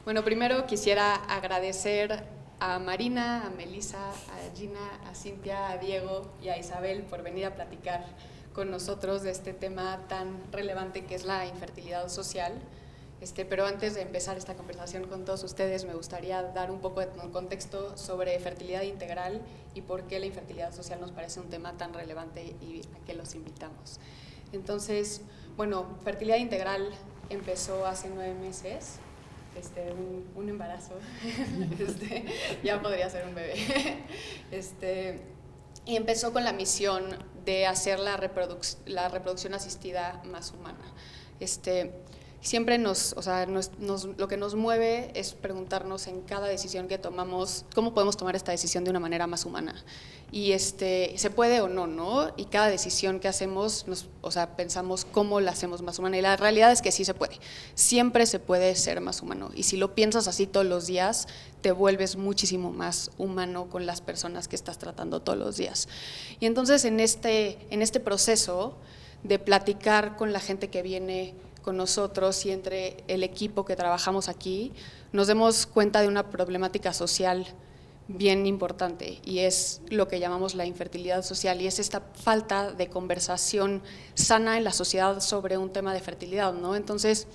Bueno, primero quisiera agradecer a Marina, a Melissa, a Gina, a Cintia, a Diego y a Isabel por venir a platicar con nosotros de este tema tan relevante que es la infertilidad social. Pero antes de empezar esta conversación con todos ustedes, me gustaría dar un poco de contexto sobre fertilidad integral y por qué la infertilidad social nos parece un tema tan relevante y a qué los invitamos. Entonces, bueno, fertilidad integral empezó hace 9 meses. Un embarazo, ya podría ser un bebé. Y empezó con la misión de hacer la reproducción asistida más humana. Siempre lo que nos mueve es preguntarnos en cada decisión que tomamos, ¿cómo podemos tomar esta decisión de una manera más humana? Y se puede o no, ¿no? Y cada decisión que hacemos, pensamos cómo la hacemos más humana. Y la realidad es que sí se puede. Siempre se puede ser más humano. Y si lo piensas así todos los días, te vuelves muchísimo más humano con las personas que estás tratando todos los días. Y entonces en este proceso de platicar con la gente que viene con nosotros y entre el equipo que trabajamos aquí, nos damos cuenta de una problemática social bien importante y es lo que llamamos la infertilidad social y es esta falta de conversación sana en la sociedad sobre un tema de fertilidad, ¿no? Entonces,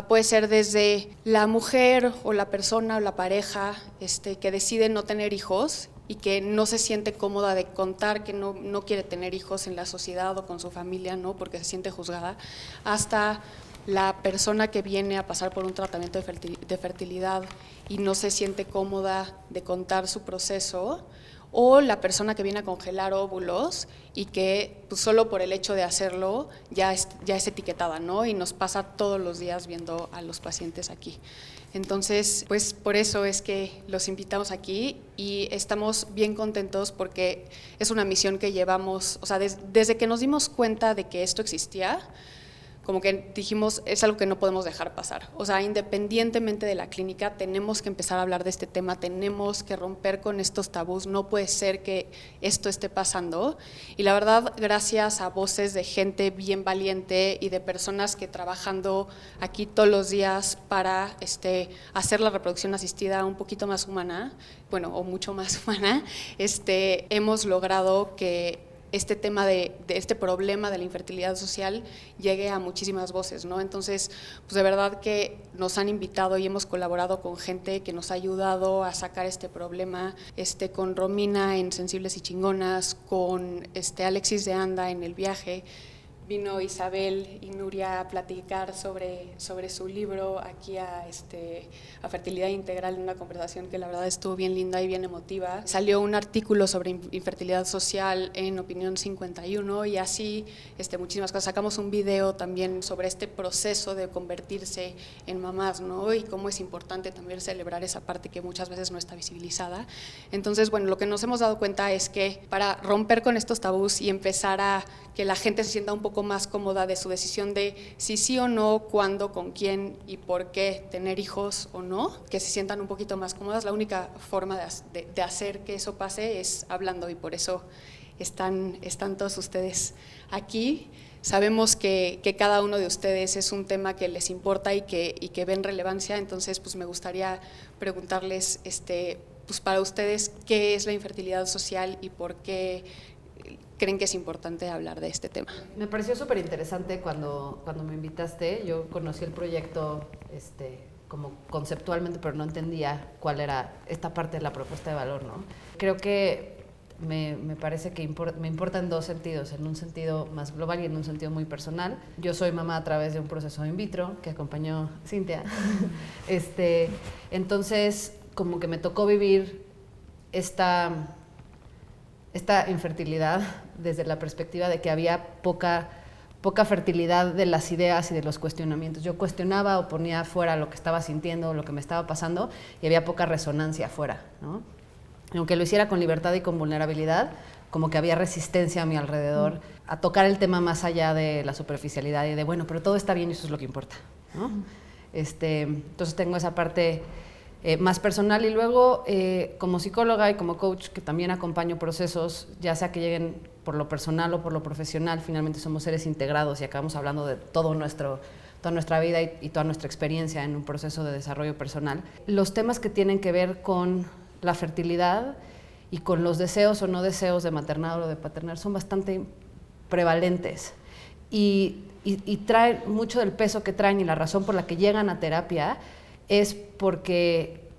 puede ser desde la mujer o la persona o la pareja que decide no tener hijos y que no se siente cómoda de contar que no quiere tener hijos en la sociedad o con su familia, ¿no? Porque se siente juzgada, hasta la persona que viene a pasar por un tratamiento de fertilidad y no se siente cómoda de contar su proceso, o la persona que viene a congelar óvulos y que pues, solo por el hecho de hacerlo ya es etiquetada, ¿no? Y nos pasa todos los días viendo a los pacientes aquí. Entonces, pues por eso es que los invitamos aquí y estamos bien contentos porque es una misión que llevamos, desde que nos dimos cuenta de que esto existía, como que dijimos, es algo que no podemos dejar pasar. Independientemente de la clínica, tenemos que empezar a hablar de este tema, tenemos que romper con estos tabús, no puede ser que esto esté pasando. Y la verdad, gracias a voces de gente bien valiente y de personas que trabajando aquí todos los días para hacer la reproducción asistida un poquito más humana, o mucho más humana, hemos logrado que este tema de este problema de la infertilidad social llegue a muchísimas voces, ¿no? Entonces, pues de verdad que nos han invitado y hemos colaborado con gente que nos ha ayudado a sacar este problema, con Romina en Sensibles y Chingonas, con Alexis de Anda en El Viaje. Vino Isabel y Nuria a platicar sobre su libro aquí a Fertilidad Integral, en una conversación que la verdad estuvo bien linda y bien emotiva. Salió un artículo sobre infertilidad social en Opinión 51 y así muchísimas cosas. Sacamos un video también sobre este proceso de convertirse en mamás, ¿no? Y cómo es importante también celebrar esa parte que muchas veces no está visibilizada. Entonces, lo que nos hemos dado cuenta es que para romper con estos tabús y empezar a que la gente se sienta un poco más cómoda de su decisión de si sí o no, cuándo, con quién y por qué tener hijos o no, que se sientan un poquito más cómodas. La única forma de hacer que eso pase es hablando y por eso están todos ustedes aquí. Sabemos que cada uno de ustedes es un tema que les importa y que ven relevancia, entonces pues me gustaría preguntarles pues para ustedes qué es la infertilidad social y por qué creen que es importante hablar de este tema. Me pareció súper interesante cuando me invitaste. Yo conocí el proyecto como conceptualmente, pero no entendía cuál era esta parte de la propuesta de valor, ¿no? Creo que me parece que me importa en dos sentidos, en un sentido más global y en un sentido muy personal. Yo soy mamá a través de un proceso in vitro que acompañó Cintia. Entonces, como que me tocó vivir esta infertilidad desde la perspectiva de que había poca fertilidad de las ideas y de los cuestionamientos. Yo cuestionaba o ponía afuera lo que estaba sintiendo, lo que me estaba pasando, y había poca resonancia afuera, ¿no? Aunque lo hiciera con libertad y con vulnerabilidad, como que había resistencia a mi alrededor a tocar el tema más allá de la superficialidad y de, bueno, pero todo está bien y eso es lo que importa, ¿no? Entonces tengo esa parte más personal y luego como psicóloga y como coach que también acompaño procesos, ya sea que lleguen por lo personal o por lo profesional, finalmente somos seres integrados y acabamos hablando de toda toda nuestra vida y toda nuestra experiencia en un proceso de desarrollo personal. Los temas que tienen que ver con la fertilidad y con los deseos o no deseos de maternar o de paternar son bastante prevalentes y traen mucho del peso que traen, y la razón por la que llegan a terapia es porque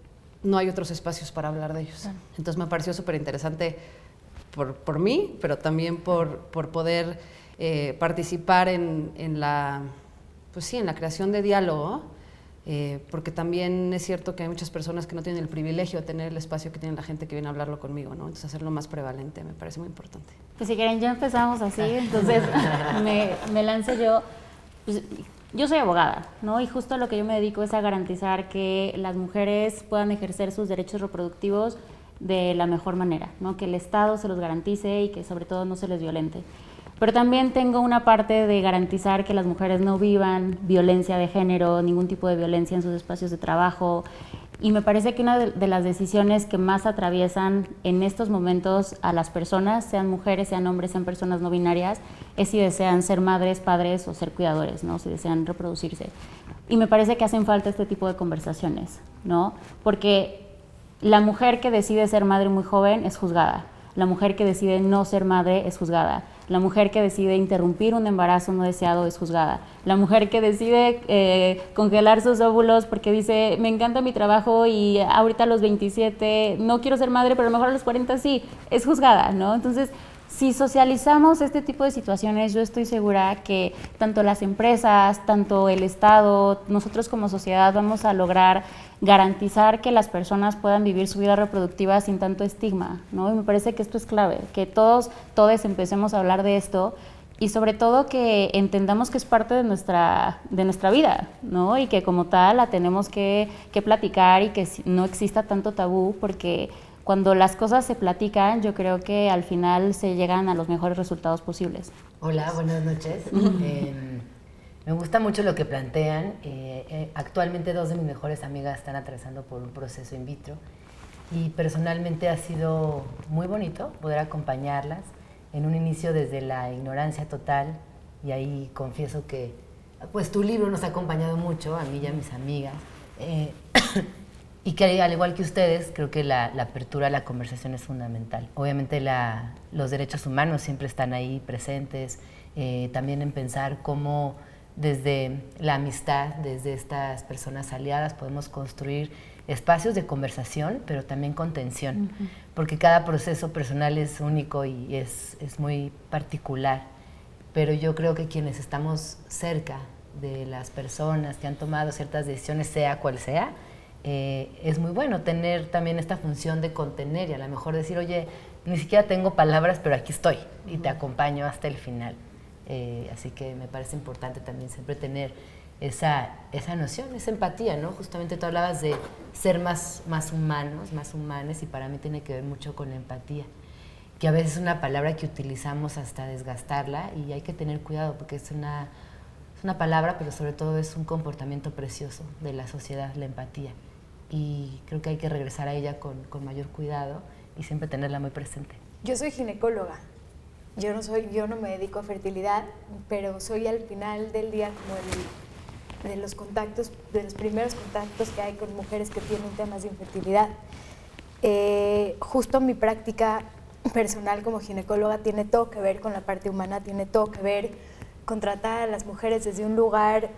no hay otros espacios para hablar de ellos. Entonces me pareció súper interesante por mí, pero también por poder participar en la creación de diálogo, porque también es cierto que hay muchas personas que no tienen el privilegio de tener el espacio que tiene la gente que viene a hablarlo conmigo, ¿no? Entonces hacerlo más prevalente me parece muy importante. Pues si quieren, ya empezamos así, entonces me lanzo yo. Pues, yo soy abogada, ¿no? Y justo lo que yo me dedico es a garantizar que las mujeres puedan ejercer sus derechos reproductivos de la mejor manera, ¿no? Que el Estado se los garantice y que sobre todo no se les violente. Pero también tengo una parte de garantizar que las mujeres no vivan violencia de género, ningún tipo de violencia en sus espacios de trabajo. Y me parece que una de las decisiones que más atraviesan en estos momentos a las personas, sean mujeres, sean hombres, sean personas no binarias, es si desean ser madres, padres o ser cuidadores, ¿no? Si desean reproducirse. Y me parece que hacen falta este tipo de conversaciones, ¿no? Porque la mujer que decide ser madre muy joven es juzgada. La mujer que decide no ser madre es juzgada. La mujer que decide interrumpir un embarazo no deseado es juzgada. La mujer que decide congelar sus óvulos porque dice, me encanta mi trabajo y ahorita a los 27 no quiero ser madre, pero a lo mejor a los 40 sí, es juzgada, ¿no? Entonces, si socializamos este tipo de situaciones, yo estoy segura que tanto las empresas, tanto el Estado, nosotros como sociedad vamos a lograr garantizar que las personas puedan vivir su vida reproductiva sin tanto estigma, ¿no? Y me parece que esto es clave, que todos empecemos a hablar de esto y sobre todo que entendamos que es parte de nuestra vida, ¿no? Y que como tal la tenemos que platicar y que no exista tanto tabú, porque cuando las cosas se platican, yo creo que al final se llegan a los mejores resultados posibles. Hola, buenas noches. Me gusta mucho lo que plantean. Actualmente 2 de mis mejores amigas están atravesando por un proceso in vitro y personalmente ha sido muy bonito poder acompañarlas en un inicio desde la ignorancia total, y ahí confieso que pues tu libro nos ha acompañado mucho, a mí y a mis amigas. Y que al igual que ustedes, creo que la apertura a la conversación es fundamental. Obviamente los derechos humanos siempre están ahí presentes, también en pensar cómo desde la amistad, desde estas personas aliadas, podemos construir espacios de conversación, pero también contención, porque cada proceso personal es único y es muy particular. Pero yo creo que quienes estamos cerca de las personas que han tomado ciertas decisiones, sea cual sea, es muy bueno tener también esta función de contener y a lo mejor decir, oye, ni siquiera tengo palabras, pero aquí estoy y te acompaño hasta el final. Así que me parece importante también siempre tener esa noción, esa empatía, ¿no? Justamente tú hablabas de ser más humanos, más humanes, y para mí tiene que ver mucho con la empatía, que a veces es una palabra que utilizamos hasta desgastarla y hay que tener cuidado porque es una palabra, pero sobre todo es un comportamiento precioso de la sociedad, la empatía. Y creo que hay que regresar a ella con mayor cuidado y siempre tenerla muy presente. Yo soy ginecóloga. Yo no me dedico a fertilidad, pero soy al final del día como de los contactos, de los primeros contactos que hay con mujeres que tienen temas de infertilidad. Justo mi práctica personal como ginecóloga tiene todo que ver con la parte humana, tiene todo que ver con tratar a las mujeres desde un lugar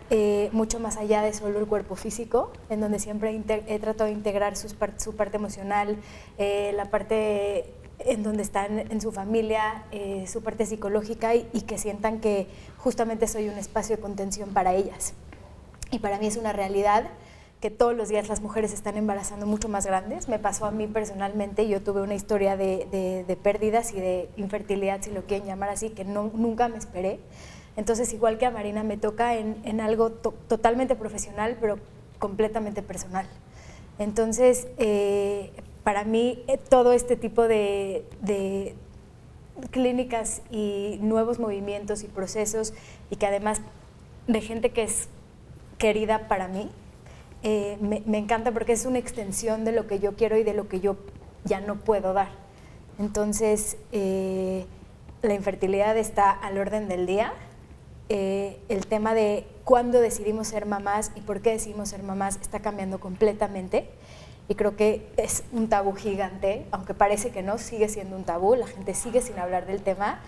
mucho más allá de solo el cuerpo físico, en donde siempre he tratado de integrar su parte emocional, la parte en donde están en su familia, su parte psicológica y que sientan que justamente soy un espacio de contención para ellas. Y para mí es una realidad que todos los días las mujeres están embarazando mucho más grandes. Me pasó a mí personalmente, yo tuve una historia de pérdidas y de infertilidad, si lo quieren llamar así, que nunca me esperé. Entonces, igual que a Marina, me toca en algo totalmente profesional, pero completamente personal. Entonces, para mí, todo este tipo de clínicas y nuevos movimientos y procesos, y que además de gente que es querida para mí, me encanta porque es una extensión de lo que yo quiero y de lo que yo ya no puedo dar. Entonces, la infertilidad está al orden del día el tema de cuándo decidimos ser mamás y por qué decidimos ser mamás está cambiando completamente. Y creo que es un tabú gigante, aunque parece que no, sigue siendo un tabú, la gente sigue sin hablar del tema.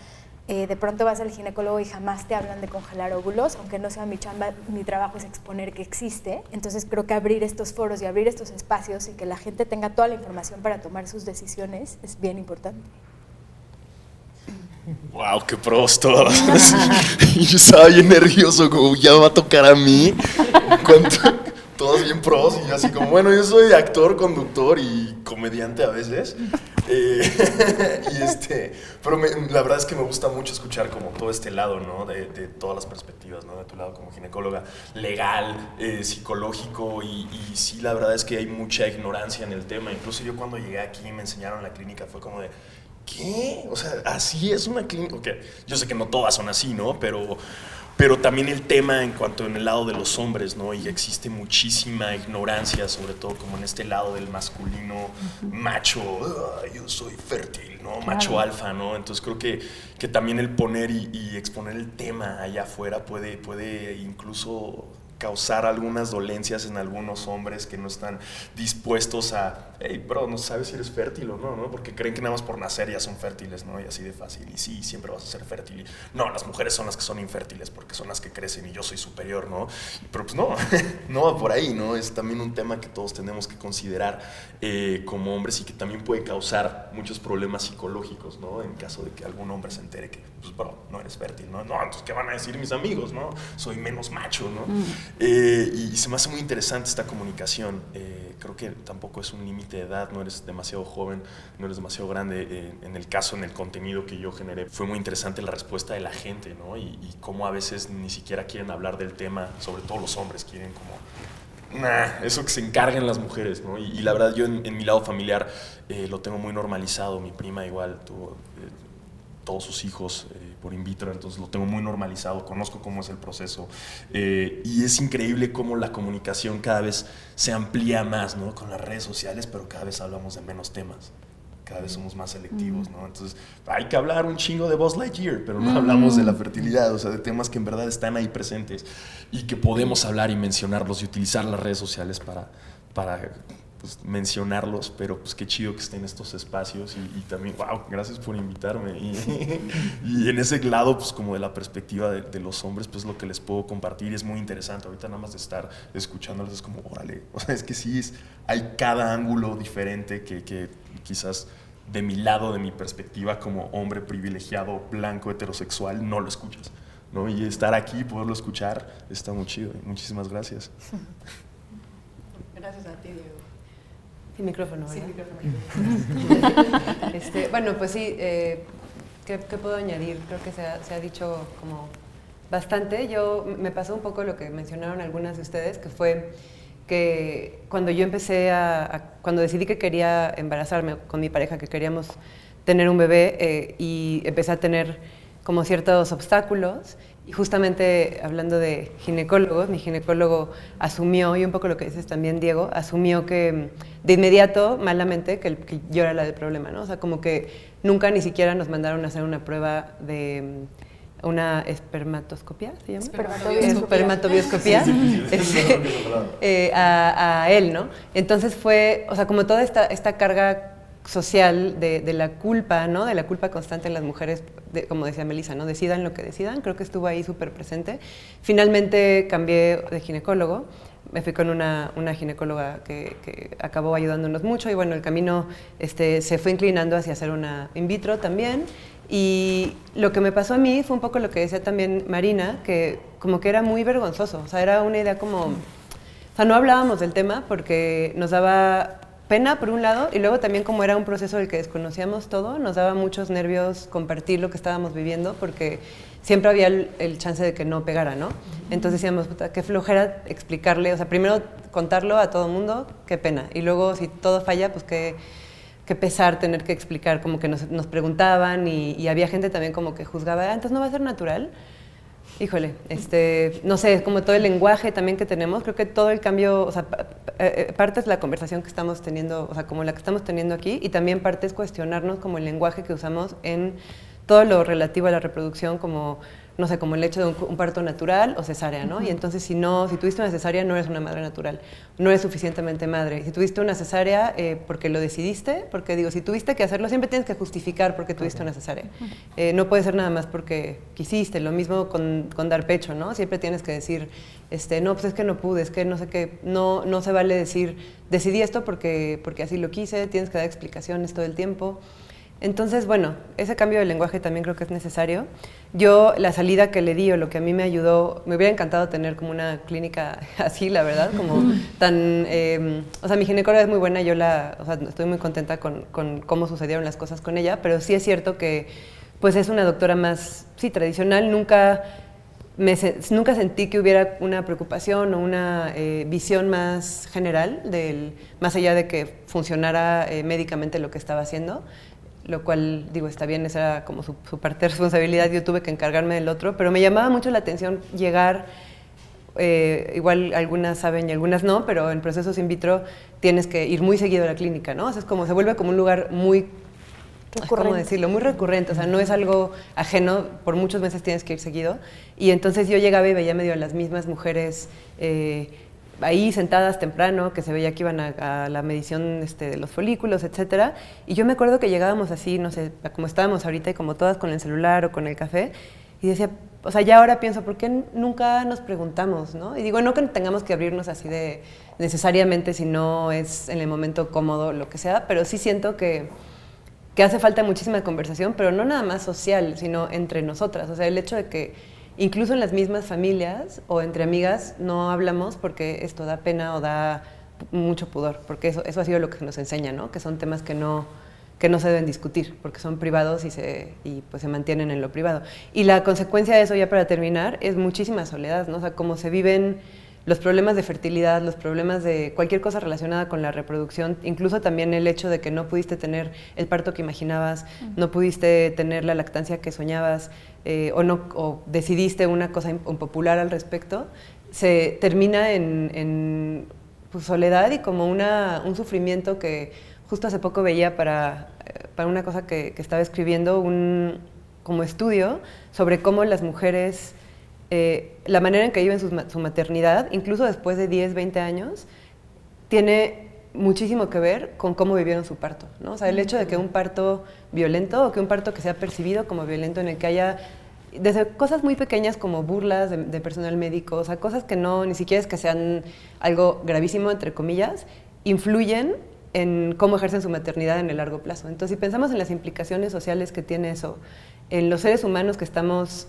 De pronto vas al ginecólogo y jamás te hablan de congelar óvulos, aunque no sea mi chamba, mi trabajo es exponer que existe. Entonces creo que abrir estos foros y abrir estos espacios y que la gente tenga toda la información para tomar sus decisiones es bien importante. ¡Wow, qué pros todas! Yo estaba bien nervioso, como ya va a tocar a mí. Todos bien pros y yo así como, bueno, yo soy actor, conductor y comediante a veces. Pero la verdad es que me gusta mucho escuchar como todo este lado, ¿no? De todas las perspectivas, ¿no? De tu lado como ginecóloga, legal, psicológico y sí, la verdad es que hay mucha ignorancia en el tema. Incluso yo cuando llegué aquí y me enseñaron la clínica fue como de, ¿qué? O sea, ¿así es una clínica? Okay. Yo sé que no todas son así, ¿no? Pero también el tema en cuanto en el lado de los hombres, ¿no? Y existe muchísima ignorancia, sobre todo como en este lado del masculino macho, yo soy fértil, ¿no? Claro. Macho alfa, ¿no? Entonces creo que también el poner y exponer el tema allá afuera puede incluso causar algunas dolencias en algunos hombres que no están dispuestos a, hey, bro, no sabes si eres fértil o no, ¿no? Porque creen que nada más por nacer ya son fértiles, ¿no? Y así de fácil, y sí, siempre vas a ser fértil. Y, no, las mujeres son las que son infértiles porque son las que crecen y yo soy superior, ¿no? Pero pues no, no va por ahí, ¿no? Es también un tema que todos tenemos que considerar como hombres y que también puede causar muchos problemas psicológicos, ¿no? En caso de que algún hombre se entere que, pues, bro, no eres fértil, ¿no? No, entonces, ¿qué van a decir mis amigos, no? Soy menos macho, ¿no? Y se me hace muy interesante esta comunicación. Creo que tampoco es un límite de edad, no eres demasiado joven, no eres demasiado grande. En el caso, en el contenido que yo generé, fue muy interesante la respuesta de la gente, ¿no? Y cómo a veces ni siquiera quieren hablar del tema, sobre todo los hombres quieren como, eso que se encarguen las mujeres, ¿no? Y la verdad yo en mi lado familiar lo tengo muy normalizado. Mi prima igual tuvo todos sus hijos por in vitro, entonces lo tengo muy normalizado, conozco cómo es el proceso y es increíble cómo la comunicación cada vez se amplía más, ¿no? Con las redes sociales, pero cada vez hablamos de menos temas, cada vez somos más selectivos, ¿no? Entonces hay que hablar un chingo de Buzz Lightyear, pero no hablamos de la fertilidad, o sea, de temas que en verdad están ahí presentes y que podemos hablar y mencionarlos y utilizar las redes sociales para pues, mencionarlos, pero pues qué chido que estén estos espacios y también, wow, gracias por invitarme y en ese lado pues como de la perspectiva de los hombres pues lo que les puedo compartir es muy interesante. Ahorita nada más de estar escuchándoles es como, órale, o sea, es que sí, hay cada ángulo diferente que quizás de mi lado, de mi perspectiva como hombre privilegiado, blanco, heterosexual, no lo escuchas, ¿no? Y estar aquí, poderlo escuchar, está muy chido. Muchísimas gracias. Gracias a ti, Diego. Sin micrófono, ¿verdad? Sin micrófono. Bueno, pues sí, ¿qué puedo añadir? Creo que se ha dicho como bastante. Me pasó un poco lo que mencionaron algunas de ustedes, que fue que cuando yo empecé cuando decidí que quería embarazarme con mi pareja, que queríamos tener un bebé y empecé a tener como ciertos obstáculos. Y justamente hablando de ginecólogos, mi ginecólogo asumió, y un poco lo que dices también, Diego, asumió que de inmediato, malamente, que yo era la del problema, ¿no? O sea, como que nunca ni siquiera nos mandaron a hacer una prueba de una espermatoscopia, ¿se llama? Espermatobioscopia. A él, ¿no? Entonces fue, o sea, como toda esta carga social de la culpa, ¿no? De la culpa constante en las mujeres, como decía Melissa, ¿no? Decidan lo que decidan, creo que estuvo ahí súper presente. Finalmente cambié de ginecólogo, me fui con una ginecóloga que acabó ayudándonos mucho y bueno, el camino se fue inclinando hacia hacer una in vitro también. Y lo que me pasó a mí fue un poco lo que decía también Marina, que como que era muy vergonzoso, o sea, era una idea como, o sea, no hablábamos del tema porque nos daba pena por un lado y luego también como era un proceso del que desconocíamos todo, nos daba muchos nervios compartir lo que estábamos viviendo porque siempre había el chance de que no pegara, ¿no? Entonces decíamos, puta, qué flojera explicarle, o sea, primero contarlo a todo mundo, qué pena, y luego si todo falla, pues qué pesar tener que explicar, como que nos preguntaban y había gente también como que juzgaba, entonces no va a ser natural. Híjole, no sé, como todo el lenguaje también que tenemos, creo que todo el cambio, o sea, parte es la conversación que estamos teniendo, o sea, como la que estamos teniendo aquí, y también parte es cuestionarnos como el lenguaje que usamos en todo lo relativo a la reproducción, como no sé, como el hecho de un parto natural o cesárea, ¿no? Y entonces si tuviste una cesárea no eres una madre natural, no eres suficientemente madre. Si tuviste una cesárea porque lo decidiste, porque digo, si tuviste que hacerlo, siempre tienes que justificar por qué tuviste una cesárea. No puede ser nada más porque quisiste, lo mismo con dar pecho, ¿no? Siempre tienes que decir, no, pues es que no pude, es que no sé qué, no se vale decir, decidí esto porque así lo quise, tienes que dar explicaciones todo el tiempo. Entonces, bueno, ese cambio de lenguaje también creo que es necesario. Yo, la salida que le di o lo que a mí me ayudó, me hubiera encantado tener como una clínica así, la verdad, como tan... o sea, mi ginecóloga es muy buena, estoy muy contenta con cómo sucedieron las cosas con ella, pero sí es cierto que pues es una doctora más, sí, tradicional. Nunca sentí que hubiera una preocupación o una visión más general, más allá de que funcionara médicamente lo que estaba haciendo. Lo cual, digo, está bien, esa era como su parte de responsabilidad, yo tuve que encargarme del otro, pero me llamaba mucho la atención llegar, igual algunas saben y algunas no, pero en procesos in vitro tienes que ir muy seguido a la clínica, ¿no? O sea, se vuelve como un lugar muy, ¿cómo decirlo? Muy recurrente, o sea, no es algo ajeno, por muchos meses tienes que ir seguido, y entonces yo llegaba y veía medio a las mismas mujeres, ahí sentadas temprano, que se veía que iban a la medición de los folículos, etcétera. Y yo me acuerdo que llegábamos así, no sé, como estábamos ahorita, y como todas con el celular o con el café, y decía, o sea, ya ahora pienso, ¿por qué nunca nos preguntamos, no? Y digo, no que tengamos que abrirnos así de necesariamente si no es en el momento cómodo, lo que sea, pero sí siento que hace falta muchísima conversación, pero no nada más social, sino entre nosotras. O sea, el hecho de que incluso en las mismas familias o entre amigas no hablamos porque esto da pena o da mucho pudor, porque eso ha sido lo que nos enseña, ¿no? Que son temas que no se deben discutir, porque son privados y pues se mantienen en lo privado. Y la consecuencia de eso, ya para terminar, es muchísima soledad, ¿no? O sea, cómo se viven los problemas de fertilidad, los problemas de cualquier cosa relacionada con la reproducción, incluso también el hecho de que no pudiste tener el parto que imaginabas, no pudiste tener la lactancia que soñabas, o decidiste una cosa impopular al respecto, se termina en pues, soledad y como un sufrimiento que justo hace poco veía para una cosa que estaba escribiendo, como estudio sobre cómo las mujeres, la manera en que viven su maternidad, incluso después de 10, 20 años, tiene muchísimo que ver con cómo vivieron su parto, ¿no? O sea, el hecho de que un parto violento o que un parto que sea percibido como violento, en el que haya desde cosas muy pequeñas como burlas de personal médico, o sea, cosas que ni siquiera es que sean algo gravísimo, entre comillas, influyen en cómo ejercen su maternidad en el largo plazo. Entonces, si pensamos en las implicaciones sociales que tiene eso, en los seres humanos que somos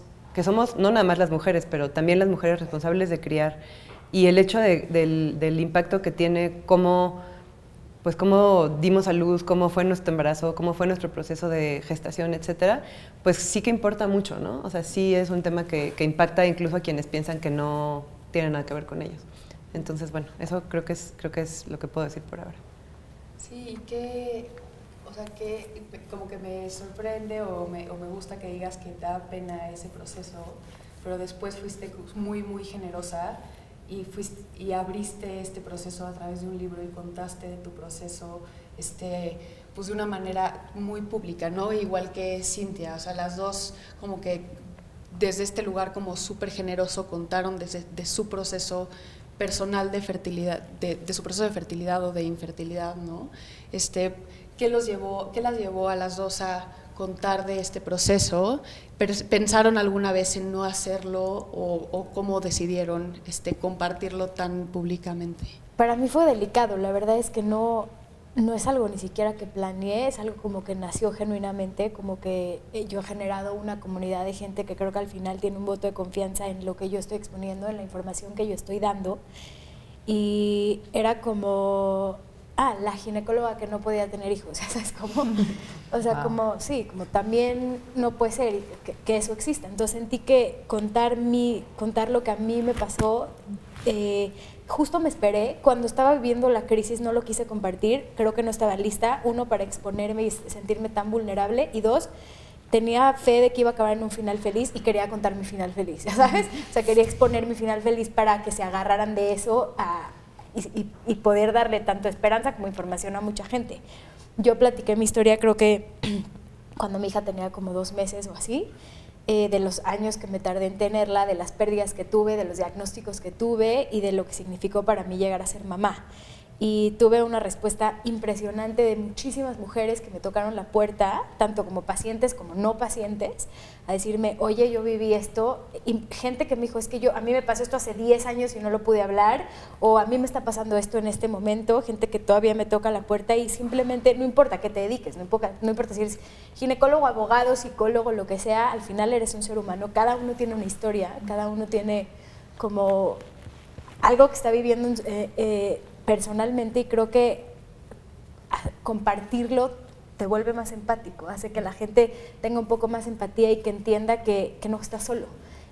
no nada más las mujeres, pero también las mujeres responsables de criar, y el hecho del impacto que tiene cómo dimos a luz, cómo fue nuestro embarazo, cómo fue nuestro proceso de gestación, etcétera, pues sí que importa mucho, ¿no? O sea, sí es un tema que impacta incluso a quienes piensan que no tiene nada que ver con ellos. Entonces, bueno, eso creo que es lo que puedo decir por ahora. Sí, o sea, que como que me sorprende o me gusta que digas que te da pena ese proceso, pero después fuiste muy, muy generosa y abriste este proceso a través de un libro y contaste de tu proceso pues de una manera muy pública, ¿no? Igual que Cintia, o sea, las dos como que desde este lugar como súper generoso contaron de su proceso personal de fertilidad, de su proceso de fertilidad o de infertilidad, ¿no? ¿Qué las llevó a las dos a contar de este proceso? ¿Pensaron alguna vez en no hacerlo o cómo decidieron compartirlo tan públicamente? Para mí fue delicado, la verdad es que no es algo ni siquiera que planeé, es algo como que nació genuinamente, como que yo he generado una comunidad de gente que creo que al final tiene un voto de confianza en lo que yo estoy exponiendo, en la información que yo estoy dando, y era como... la ginecóloga que no podía tener hijos, ¿sabes cómo? O sea, como también no puede ser que eso exista. Entonces sentí que contar lo que a mí me pasó, justo me esperé, cuando estaba viviendo la crisis no lo quise compartir, creo que no estaba lista, uno, para exponerme y sentirme tan vulnerable, y dos, tenía fe de que iba a acabar en un final feliz y quería contar mi final feliz, ¿sabes? O sea, quería exponer mi final feliz para que se agarraran de eso y poder darle tanto esperanza como información a mucha gente. Yo platiqué mi historia, creo que cuando mi hija tenía como 2 meses o así, de los años que me tardé en tenerla, de las pérdidas que tuve, de los diagnósticos que tuve y de lo que significó para mí llegar a ser mamá. Y tuve una respuesta impresionante de muchísimas mujeres que me tocaron la puerta, tanto como pacientes como no pacientes, a decirme, oye, yo viví esto, y gente que me dijo, es que a mí me pasó esto hace 10 años y no lo pude hablar, o a mí me está pasando esto en este momento, gente que todavía me toca la puerta y simplemente, no importa qué te dediques, no importa si eres ginecólogo, abogado, psicólogo, lo que sea, al final eres un ser humano, cada uno tiene una historia, cada uno tiene como algo que está viviendo personalmente, y creo que compartirlo te vuelve más empático, hace que la gente tenga un poco más empatía y que entienda que no está solo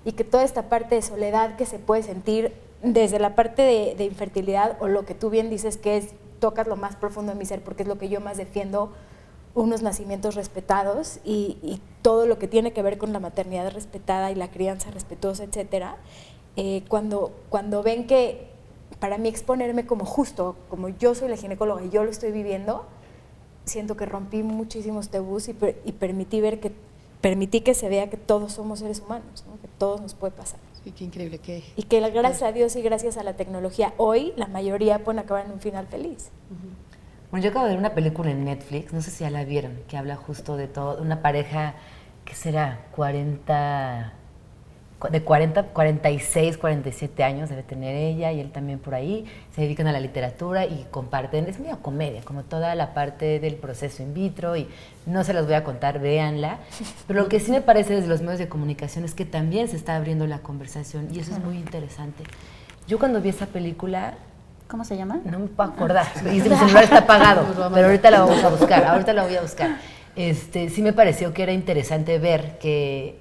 y que toda esta parte de soledad que se puede sentir desde la parte de infertilidad o lo que tú bien dices que es, tocas lo más profundo de mi ser porque es lo que yo más defiendo, unos nacimientos respetados y todo lo que tiene que ver con la maternidad respetada y la crianza respetuosa, etcétera, cuando ven que para mí exponerme como justo, como yo soy la ginecóloga y yo lo estoy viviendo, siento que rompí muchísimos tabús y permití que se vea que todos somos seres humanos, ¿no? Que todos nos puede pasar. Sí, qué increíble. Y que gracias a Dios y gracias a la tecnología, hoy la mayoría pueden acabar en un final feliz. Bueno, yo acabo de ver una película en Netflix, no sé si ya la vieron, que habla justo de todo, de una pareja que será 46, 47 años debe tener ella y él también por ahí, se dedican a la literatura y comparten, es medio comedia, como toda la parte del proceso in vitro y no se las voy a contar, véanla, pero lo que sí me parece desde los medios de comunicación es que también se está abriendo la conversación y eso es muy interesante. Yo cuando vi esa película... ¿Cómo se llama? No me puedo acordar, y mi celular está apagado, pero ahorita la vamos a buscar, ahorita la voy a buscar. Sí me pareció que era interesante ver que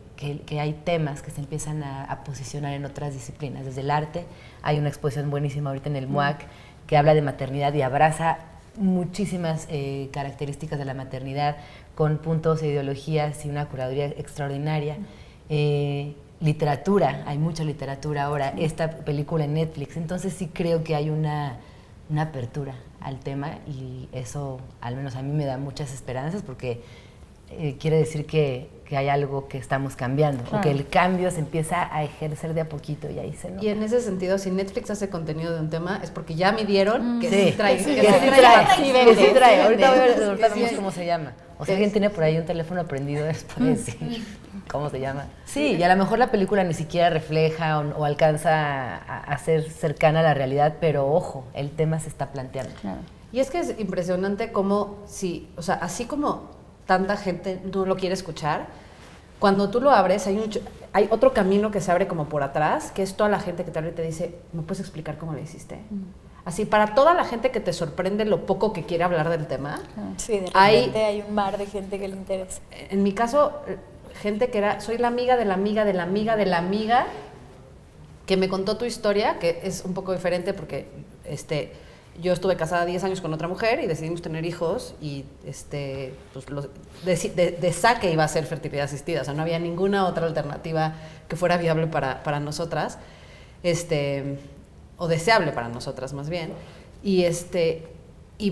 hay temas que se empiezan a posicionar en otras disciplinas. Desde el arte, hay una exposición buenísima ahorita en el MUAC que habla de maternidad y abraza muchísimas características de la maternidad con puntos e ideologías y una curaduría extraordinaria. Literatura, hay mucha literatura ahora, esta película en Netflix, entonces sí creo que hay una apertura al tema y eso al menos a mí me da muchas esperanzas porque quiere decir que hay algo que estamos cambiando, claro. O que el cambio se empieza a ejercer de a poquito y ahí se nota. Y en ese sentido, si Netflix hace contenido de un tema, es porque ya midieron que sí trae. Que sí trae. Ahorita vemos cómo se llama. O sea, alguien tiene por ahí un teléfono prendido después, sí. ¿Cómo se llama? Sí, y a lo mejor la película ni siquiera refleja o alcanza a ser cercana a la realidad, pero ojo, el tema se está planteando. Claro. Y es que es impresionante cómo, o sea, así como tanta gente no lo quiere escuchar, cuando tú lo abres, hay otro camino que se abre como por atrás, que es toda la gente que te abre y te dice, ¿me puedes explicar cómo lo hiciste? Así, para toda la gente que te sorprende lo poco que quiere hablar del tema. Sí, de repente hay un mar de gente que le interesa. En mi caso, gente que soy la amiga de la amiga de la amiga de la amiga que me contó tu historia, que es un poco diferente porque yo estuve casada 10 años con otra mujer y decidimos tener hijos y pues de saque iba a ser fertilidad asistida, o sea, no había ninguna otra alternativa que fuera viable para nosotras, o deseable para nosotras más bien, y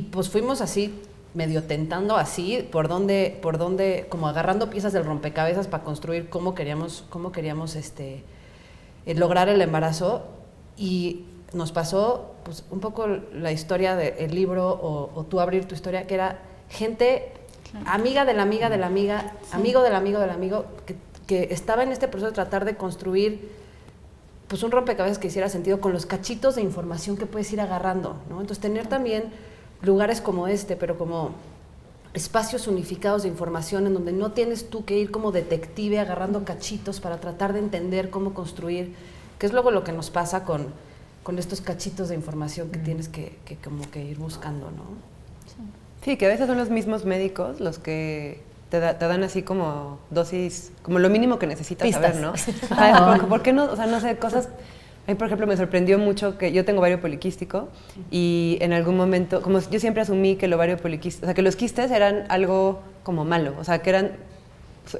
pues fuimos así medio tentando así por donde como agarrando piezas del rompecabezas para construir cómo queríamos lograr el embarazo. Y nos pasó pues un poco la historia del libro o tú abrir tu historia, que era gente, claro, amiga de la amiga de la amiga, sí, amigo del amigo del amigo, que estaba en este proceso de tratar de construir pues un rompecabezas que hiciera sentido con los cachitos de información que puedes ir agarrando, ¿no? Entonces tener también lugares como pero como espacios unificados de información en donde no tienes tú que ir como detective agarrando cachitos para tratar de entender cómo construir, que es luego lo que nos pasa con estos cachitos de información que tienes que como que ir buscando, ¿no? Sí, que a veces son los mismos médicos los que te dan así como dosis, como lo mínimo que necesitas pistas saber, ¿no? Ajá, ¿por qué no? O sea, no sé, cosas... A mí, por ejemplo, me sorprendió mucho que yo tengo ovario poliquístico y en algún momento, como yo siempre asumí que el ovario poliquístico, o sea, que los quistes eran algo como malo, o sea, que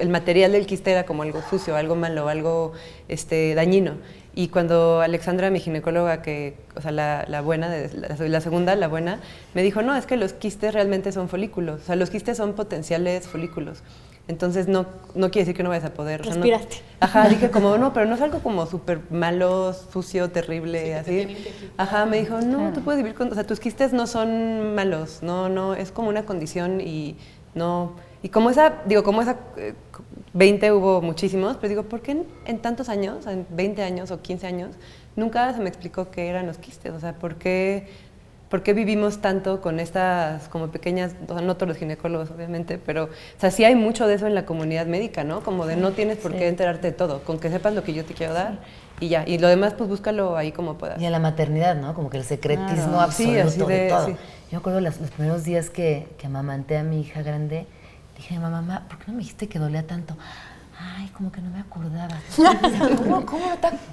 el material del quiste era como algo sucio, algo malo, algo dañino. Y cuando Alexandra, mi ginecóloga, o sea, la buena, la segunda, la buena, me dijo, no, es que los quistes realmente son folículos, o sea, los quistes son potenciales folículos. Entonces no quiere decir que no vayas a poder. Respiraste. Ajá, dije como, no, pero no es algo como súper malo, sucio, terrible, así. Ajá, me dijo, no, tú puedes vivir con, o sea, tus quistes no son malos, no, es como una condición y no, y como esa 20 hubo muchísimos, pero digo, ¿por qué en tantos años, en 20 años o 15 años, nunca se me explicó qué eran los quistes? O sea, ¿por qué vivimos tanto con estas como pequeñas, o sea, no todos los ginecólogos obviamente, pero, o sea, sí hay mucho de eso en la comunidad médica, ¿no? Como de no tienes por qué enterarte de todo, con que sepas lo que yo te quiero dar y ya, y lo demás pues búscalo ahí como puedas. Y en la maternidad, ¿no? Como que el secretismo Claro. absoluto Sí, así de todo. sí. Yo me acuerdo los primeros días que amamanté a mi hija grande, dije, mamá, ¿por qué no me dijiste que dolía tanto? Ay, como que no me acordaba.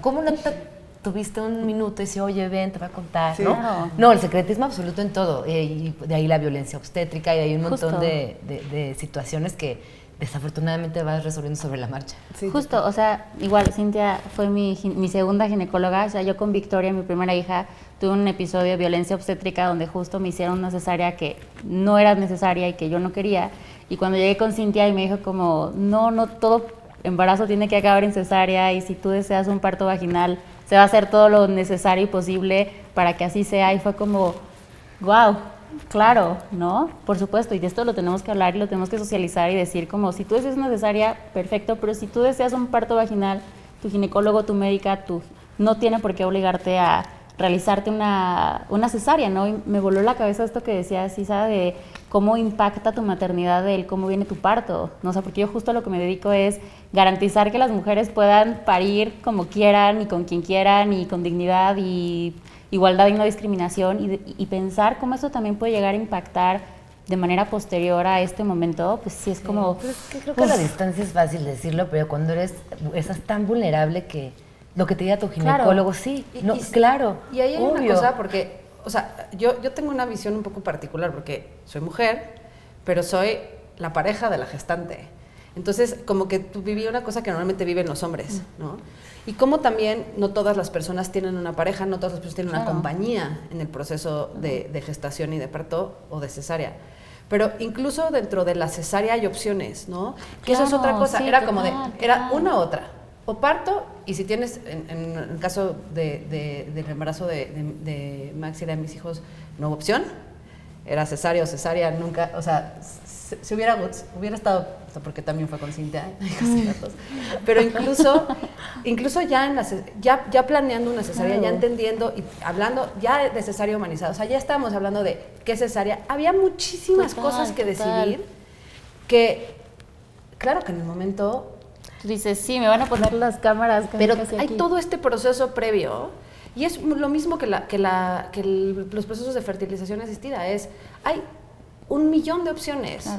¿Cómo no te tuviste un minuto y dice, oye, ven, te voy a contar, Sí. ¿no? Claro. No, el secretismo absoluto en todo. Y de ahí la violencia obstétrica y de ahí un montón Justo. de situaciones que desafortunadamente vas resolviendo sobre la marcha. Sí, Justo, o sea, igual Cintia fue mi segunda ginecóloga, o sea, yo con Victoria, mi primera hija, tuve un episodio de violencia obstétrica donde justo me hicieron una cesárea que no era necesaria y que yo no quería, y cuando llegué con Cintia y me dijo como, no, todo embarazo tiene que acabar en cesárea y si tú deseas un parto vaginal, se va a hacer todo lo necesario y posible para que así sea, y fue como, wow, claro, ¿no? Por supuesto, y de esto lo tenemos que hablar y lo tenemos que socializar y decir como, si tú deseas una cesárea, perfecto, pero si tú deseas un parto vaginal, tu ginecólogo, tu médica, no tiene por qué obligarte a realizarte una cesárea, ¿no? Y me voló la cabeza esto que decías, Isa, de cómo impacta tu maternidad, de cómo viene tu parto, ¿no? O sea, porque yo justo a lo que me dedico es garantizar que las mujeres puedan parir como quieran y con quien quieran y con dignidad y igualdad y no discriminación y pensar cómo eso también puede llegar a impactar de manera posterior a este momento, pues sí es como... Pues es que creo que a la distancia es fácil decirlo, pero cuando estás tan vulnerable que lo que te diga tu ginecólogo, sí, no, claro, Y ahí hay obvio. una cosa, porque, o sea, yo tengo una visión un poco particular, porque soy mujer, pero soy la pareja de la gestante. Entonces, como que viví una cosa que normalmente viven los hombres, ¿no? Y como también no todas las personas tienen una pareja, no todas las personas tienen una compañía en el proceso de gestación y de parto o de cesárea. Pero incluso dentro de la cesárea hay opciones, ¿no? Que eso es Claro, otra cosa, sí, era como total, era total. una u otra. O parto, y si tienes, en el caso del embarazo de Max y de mis hijos, no hubo opción, era cesárea o cesárea, nunca, o sea, si hubiera estado, o sea, porque también fue con Cintia, pero incluso ya planeando una cesárea, ya entendiendo y hablando ya de cesárea humanizada, o sea, ya estábamos hablando de qué cesárea, había muchísimas cosas que decidir, que claro que en el momento... Tú dices, sí, me van a poner las cámaras casi, Pero casi hay aquí. todo este proceso previo y es lo mismo que los procesos de fertilización asistida. Hay 1,000,000 de opciones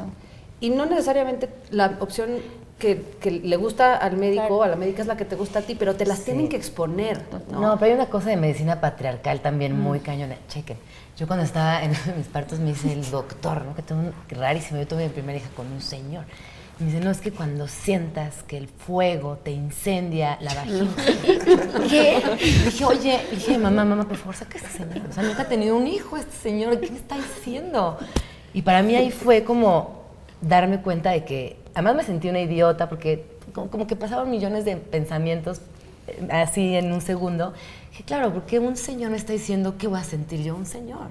y no necesariamente la opción que le gusta al médico o a la médica es la que te gusta a ti, pero te las tienen que exponer. No, pero hay una cosa de medicina patriarcal también muy cañona. Chequen, yo cuando estaba en mis partos me dice el doctor, ¿no? Que rarísimo, yo tuve mi primera hija con un señor. Me dice, no, es que cuando sientas que el fuego te incendia la vagina. ¿Qué? Dije, mamá, por favor, saca a este señor. O sea, nunca ha tenido un hijo este señor. ¿Qué me está diciendo? Y para mí ahí fue como darme cuenta de que, además me sentí una idiota porque como que pasaban millones de pensamientos así en un segundo. Dije, claro, porque un señor me está diciendo qué voy a sentir yo, un señor.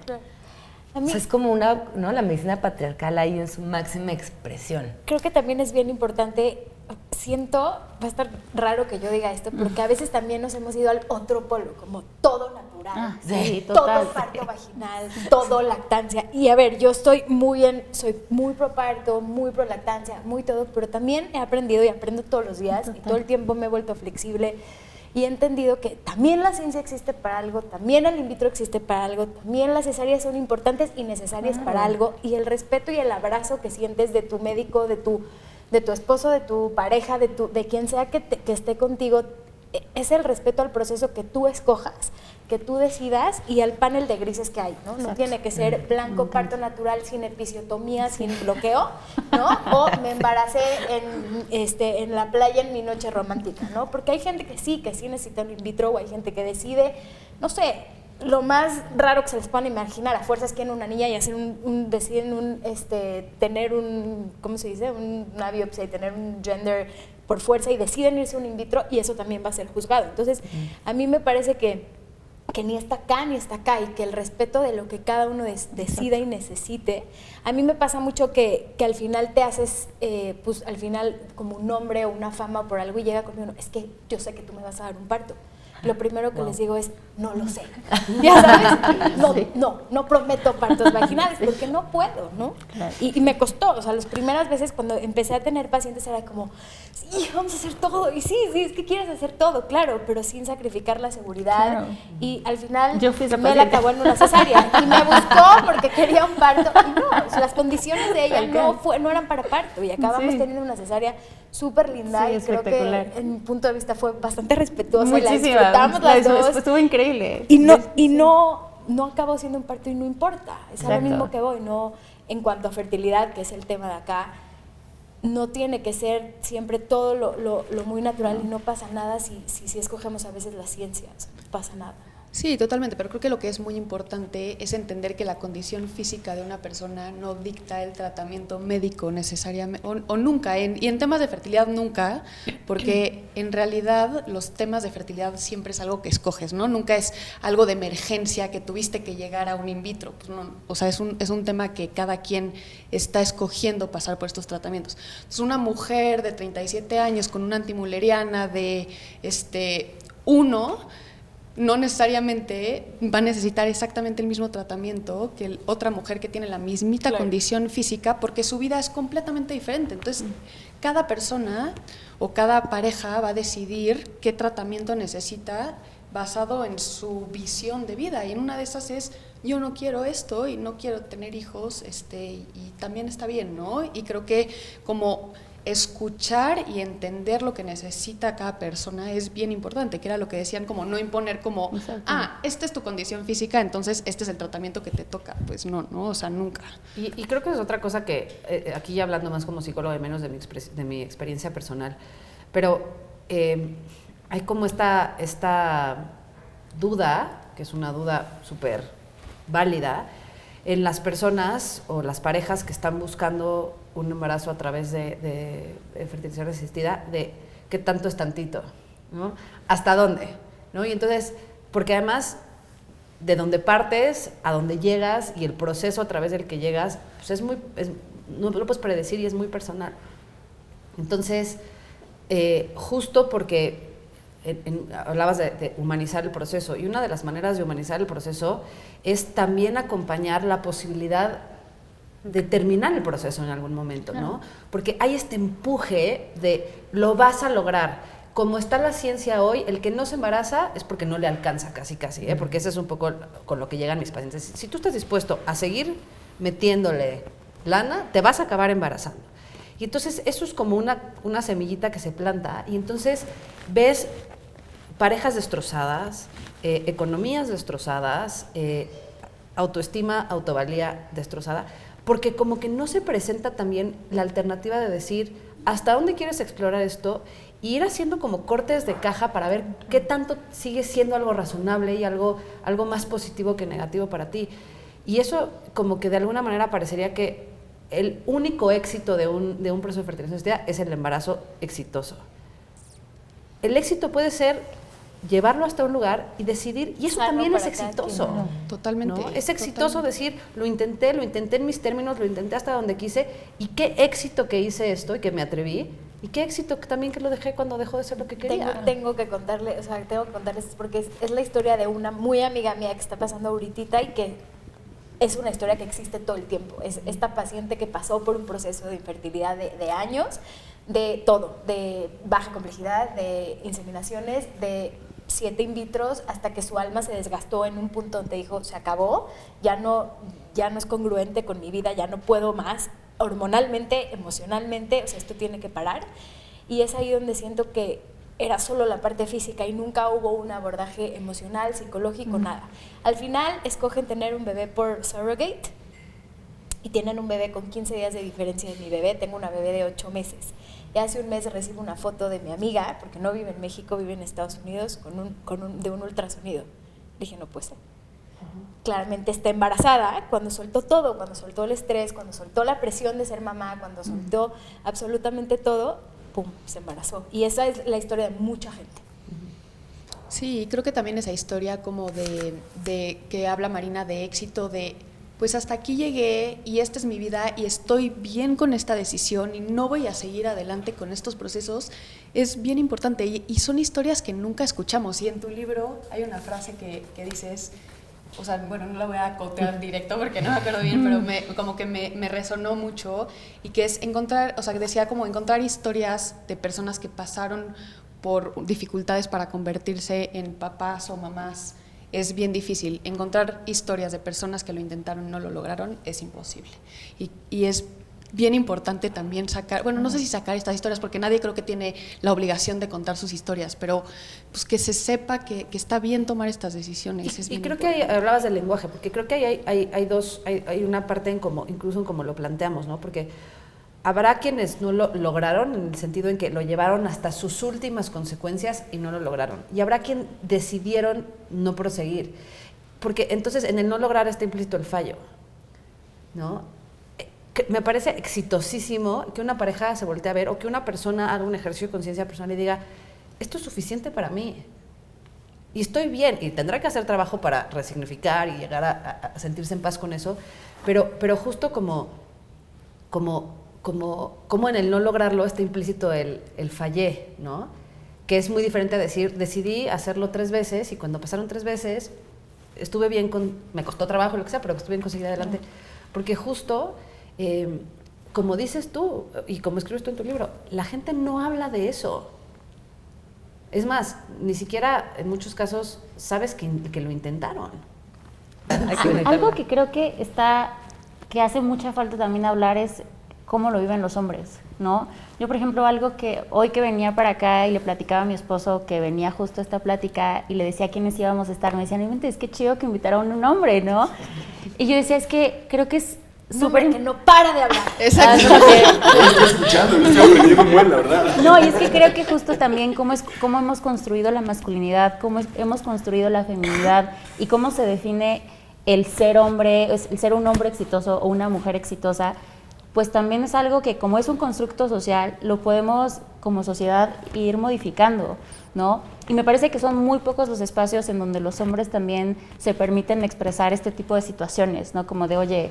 A O mí sea, es como la medicina patriarcal ahí en su máxima expresión. creo que también es bien importante, siento, va a estar raro que yo diga esto, porque a veces también nos hemos ido al otro polo, como todo natural, Sí, todo total. parto vaginal, todo lactancia. Y a ver, yo soy muy pro parto, muy pro lactancia, muy todo, pero también he aprendido y aprendo todos los días y todo el tiempo me he vuelto flexible. Y he entendido que también la ciencia existe para algo, también el in vitro existe para algo, también las cesáreas son importantes y necesarias para algo, y el respeto y el abrazo que sientes de tu médico, de tu esposo, de tu pareja, de quien sea que esté contigo, es el respeto al proceso que tú escojas, que tú decidas y al panel de grises que hay, ¿no? No tiene que ser blanco, parto natural, sin episiotomía, sin bloqueo, ¿no? O me embaracé en la playa en mi noche romántica, ¿no? Porque hay gente que sí necesita un in vitro, o hay gente que decide, no sé, lo más raro que se les puedan imaginar, a fuerzas quieren una niña y hacer deciden tener ¿cómo se dice? Una biopsia y tener un gender por fuerza y deciden irse a un in vitro y eso también va a ser juzgado. Entonces, a mí me parece que ni está acá ni está acá y que el respeto de lo que cada uno decida y necesite. A mí me pasa mucho que al final te haces, pues al final como un nombre o una fama por algo y llega conmigo, es que yo sé que tú me vas a dar un parto. Lo primero que les digo es, no lo sé. Ya sabes, no prometo partos vaginales porque no puedo, ¿no? Claro. Y me costó, o sea, las primeras veces cuando empecé a tener pacientes era como, sí, vamos a hacer todo. Y sí, es que quieres hacer todo, claro, pero sin sacrificar la seguridad. Claro. Y al final Yo fui esa me la paciente. acabó en una cesárea y me buscó porque quería un parto. Y no, o sea, las condiciones de ella no eran para parto y acabamos Sí. teniendo una cesárea súper linda Sí, y creo que espectacular. en mi punto de vista fue bastante respetuosa y la Muchísima. disfrutamos las dos. Estuvo increíble. Y no acabó siendo un parto y no importa. Es a lo Exacto. mismo que voy, no en cuanto a fertilidad, que es el tema de acá, no tiene que ser siempre todo lo muy natural y no pasa nada si escogemos a veces la ciencia, o sea, no pasa nada. Sí, totalmente, pero creo que lo que es muy importante es entender que la condición física de una persona no dicta el tratamiento médico necesariamente, o nunca, y en temas de fertilidad nunca, porque en realidad los temas de fertilidad siempre es algo que escoges, ¿no? Nunca es algo de emergencia que tuviste que llegar a un in vitro, pues no, o sea, es un tema que cada quien está escogiendo pasar por estos tratamientos. Entonces, una mujer de 37 años con una antimuleriana de 1, no necesariamente va a necesitar exactamente el mismo tratamiento que otra mujer que tiene la mismita condición física, porque su vida es completamente diferente. Entonces, cada persona o cada pareja va a decidir qué tratamiento necesita basado en su visión de vida. Y en una de esas es, yo no quiero esto y no quiero tener hijos, y también está bien, ¿no? Y creo que como escuchar y entender lo que necesita cada persona es bien importante, que era lo que decían, como no imponer como, esta es tu condición física, entonces este es el tratamiento que te toca. Pues no, o sea, nunca. Y creo que es otra cosa que, aquí ya hablando más como psicóloga y menos de mi experiencia personal, pero hay como esta duda, que es una duda súper válida, en las personas o las parejas que están buscando un embarazo a través de fertilización asistida, de qué tanto es tantito, ¿no? ¿Hasta dónde? ¿No? Y entonces, porque además, de dónde partes, a dónde llegas y el proceso a través del que llegas, pues no lo puedes predecir y es muy personal. Entonces, justo porque hablabas de humanizar el proceso, y una de las maneras de humanizar el proceso es también acompañar la posibilidad de terminar el proceso en algún momento, ¿no? Porque hay este empuje de lo vas a lograr. Como está la ciencia hoy, el que no se embaraza es porque no le alcanza casi, porque ese es un poco con lo que llegan mis pacientes. Si tú estás dispuesto a seguir metiéndole lana, te vas a acabar embarazando. Y entonces eso es como una semillita que se planta, y entonces ves parejas destrozadas, economías destrozadas, autoestima, autovalía destrozada, porque como que no se presenta también la alternativa de decir hasta dónde quieres explorar esto y ir haciendo como cortes de caja para ver qué tanto sigue siendo algo razonable y algo más positivo que negativo para ti. Y eso como que de alguna manera parecería que el único éxito de un proceso de fertilización asistida es el embarazo exitoso. El éxito puede ser llevarlo hasta un lugar y decidir, y eso también es exitoso. Totalmente. ¿No? Es exitoso decir, lo intenté en mis términos, lo intenté hasta donde quise, y qué éxito que hice esto y que me atreví, y qué éxito también que lo dejé cuando dejó de ser lo que quería. Tengo que contarles porque es la historia de una muy amiga mía que está pasando ahorita y que es una historia que existe todo el tiempo. Es esta paciente que pasó por un proceso de infertilidad de años, de todo, de baja complejidad, de inseminaciones, de 7 in vitros, hasta que su alma se desgastó en un punto donde dijo, se acabó, ya no es congruente con mi vida, ya no puedo más, hormonalmente, emocionalmente, o sea, esto tiene que parar. Y es ahí donde siento que era solo la parte física y nunca hubo un abordaje emocional, psicológico, nada. Al final escogen tener un bebé por surrogate y tienen un bebé con 15 días de diferencia de mi bebé. Tengo una bebé de 8 meses. Y hace un mes recibo una foto de mi amiga, porque no vive en México, vive en Estados Unidos, de un ultrasonido. Dije, no puede ser. claramente está embarazada, cuando soltó todo, cuando soltó el estrés, cuando soltó la presión de ser mamá, cuando soltó absolutamente todo, ¡pum!, se embarazó. Y esa es la historia de mucha gente. Sí, creo que también esa historia como de que habla Marina de éxito, de pues hasta aquí llegué y esta es mi vida y estoy bien con esta decisión y no voy a seguir adelante con estos procesos, es bien importante y son historias que nunca escuchamos. Y en tu libro hay una frase que dices, o sea, bueno, no la voy a cotear directo porque no me acuerdo bien, pero como que me resonó mucho, y que es encontrar, o sea, que decía como encontrar historias de personas que pasaron por dificultades para convertirse en papás o mamás es bien difícil. Encontrar historias de personas que lo intentaron y no lo lograron es imposible. Y es bien importante también sacar, bueno, no sé si sacar estas historias, porque nadie creo que tiene la obligación de contar sus historias, pero pues que se sepa que está bien tomar estas decisiones. Y creo que hablabas del lenguaje, porque creo que hay una parte en como, incluso en cómo lo planteamos, ¿no? Porque habrá quienes no lo lograron, en el sentido en que lo llevaron hasta sus últimas consecuencias y no lo lograron. Y habrá quien decidieron no proseguir. Porque entonces en el no lograr está implícito el fallo, ¿no? Me parece exitosísimo que una pareja se voltee a ver, o que una persona haga un ejercicio de conciencia personal y diga, esto es suficiente para mí y estoy bien, y tendrá que hacer trabajo para resignificar y llegar a sentirse en paz con eso, pero justo como en el no lograrlo está implícito el fallé, ¿no? Que es muy diferente a decir, decidí hacerlo 3 veces y cuando pasaron 3 veces estuve bien me costó trabajo, lo que sea, pero estuve bien con seguir adelante. Porque justo, como dices tú y como escribes tú en tu libro, la gente no habla de eso. Es más, ni siquiera en muchos casos sabes que lo intentaron. Algo que creo que hace mucha falta también hablar es cómo lo viven los hombres, ¿no? Yo, por ejemplo, algo que hoy que venía para acá y le platicaba a mi esposo que venía justo a esta plática y le decía a quiénes íbamos a estar, me decían, es que chido que invitaron a un hombre, ¿no? Y yo decía, es que creo que es súper... que no para de hablar. Exacto. Estoy escuchando, estoy aprendiendo muy bien, la verdad. No, y es que creo que justo también cómo hemos construido la masculinidad, hemos construido la feminidad y cómo se define el ser hombre, el ser un hombre exitoso o una mujer exitosa, pues también es algo que como es un constructo social, lo podemos como sociedad ir modificando, ¿no? Y me parece que son muy pocos los espacios en donde los hombres también se permiten expresar este tipo de situaciones, ¿no? Como de, oye,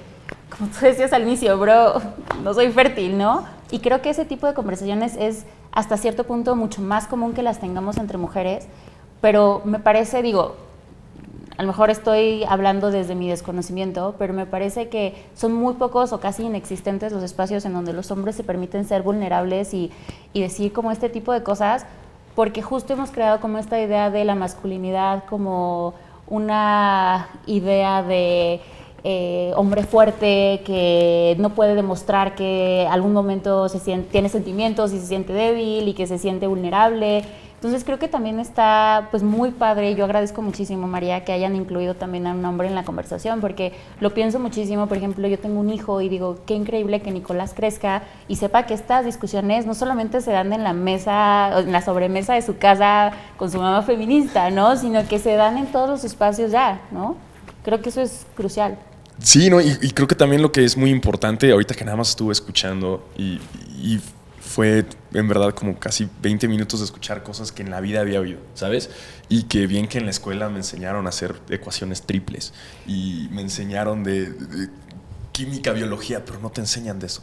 como tú decías al inicio, bro, no soy fértil, ¿no? Y creo que ese tipo de conversaciones es hasta cierto punto mucho más común que las tengamos entre mujeres, pero me parece, digo, a lo mejor estoy hablando desde mi desconocimiento, pero me parece que son muy pocos o casi inexistentes los espacios en donde los hombres se permiten ser vulnerables y decir como este tipo de cosas, porque justo hemos creado como esta idea de la masculinidad como una idea de hombre fuerte que no puede demostrar que algún momento tiene sentimientos y se siente débil y que se siente vulnerable. Entonces creo que también está pues muy padre, yo agradezco muchísimo, María, que hayan incluido también a un hombre en la conversación, porque lo pienso muchísimo. Por ejemplo, yo tengo un hijo y digo, qué increíble que Nicolás crezca y sepa que estas discusiones no solamente se dan en la mesa, en la sobremesa de su casa con su mamá feminista, ¿no? Sino que se dan en todos los espacios ya, ¿no? Creo que eso es crucial. Sí, ¿no? Y creo que también lo que es muy importante, ahorita que nada más estuve escuchando y fue en verdad como casi 20 minutos de escuchar cosas que en la vida había oído, ¿sabes? Y que bien que en la escuela me enseñaron a hacer ecuaciones triples y me enseñaron de química, biología, pero no te enseñan de eso.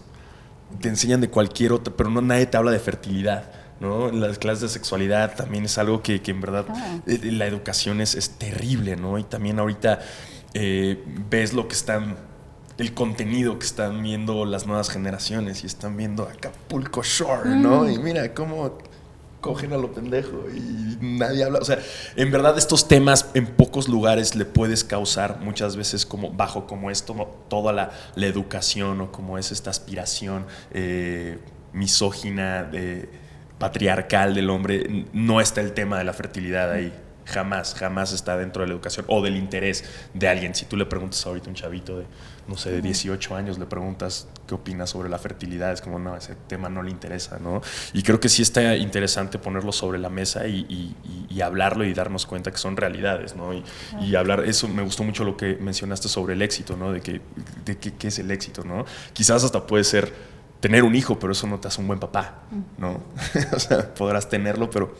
Te enseñan de cualquier otra, pero nadie te habla de fertilidad, ¿no? En las clases de sexualidad también es algo que en verdad la educación es terrible, ¿no? Y también ahorita ves lo que el contenido que están viendo las nuevas generaciones y están viendo Acapulco Shore, ¿no? Y mira cómo cogen a lo pendejo y nadie habla. O sea, en verdad estos temas en pocos lugares le puedes causar muchas veces como toda la educación o como es esta aspiración misógina, patriarcal del hombre. No está el tema de la fertilidad ahí. Jamás está dentro de la educación o del interés de alguien. Si tú le preguntas ahorita a un chavito de, no sé, de 18 años, le preguntas qué opina sobre la fertilidad, es como, no, ese tema no le interesa, ¿no? Y creo que sí está interesante ponerlo sobre la mesa y hablarlo y darnos cuenta que son realidades, ¿no? Y hablar, eso me gustó mucho lo que mencionaste sobre el éxito, ¿no? De qué es el éxito, ¿no? Quizás hasta puede ser tener un hijo, pero eso no te hace un buen papá, ¿no? O sea, podrás tenerlo, pero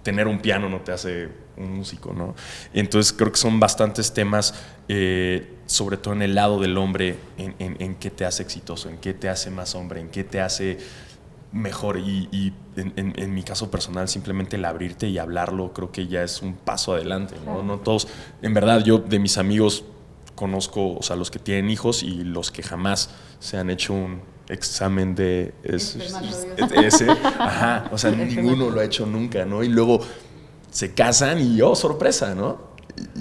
tener un piano no te hace un músico, ¿no? Entonces creo que son bastantes temas, sobre todo en el lado del hombre, en qué te hace exitoso, en qué te hace más hombre, en qué te hace mejor. Y en mi caso personal, simplemente el abrirte y hablarlo creo que ya es un paso adelante, ¿no? No todos, en verdad, yo de mis amigos conozco, o sea, los que tienen hijos y los que jamás se han hecho un examen de ese, ajá, o sea, ninguno lo ha hecho nunca, ¿no? Y luego se casan y sorpresa, ¿no?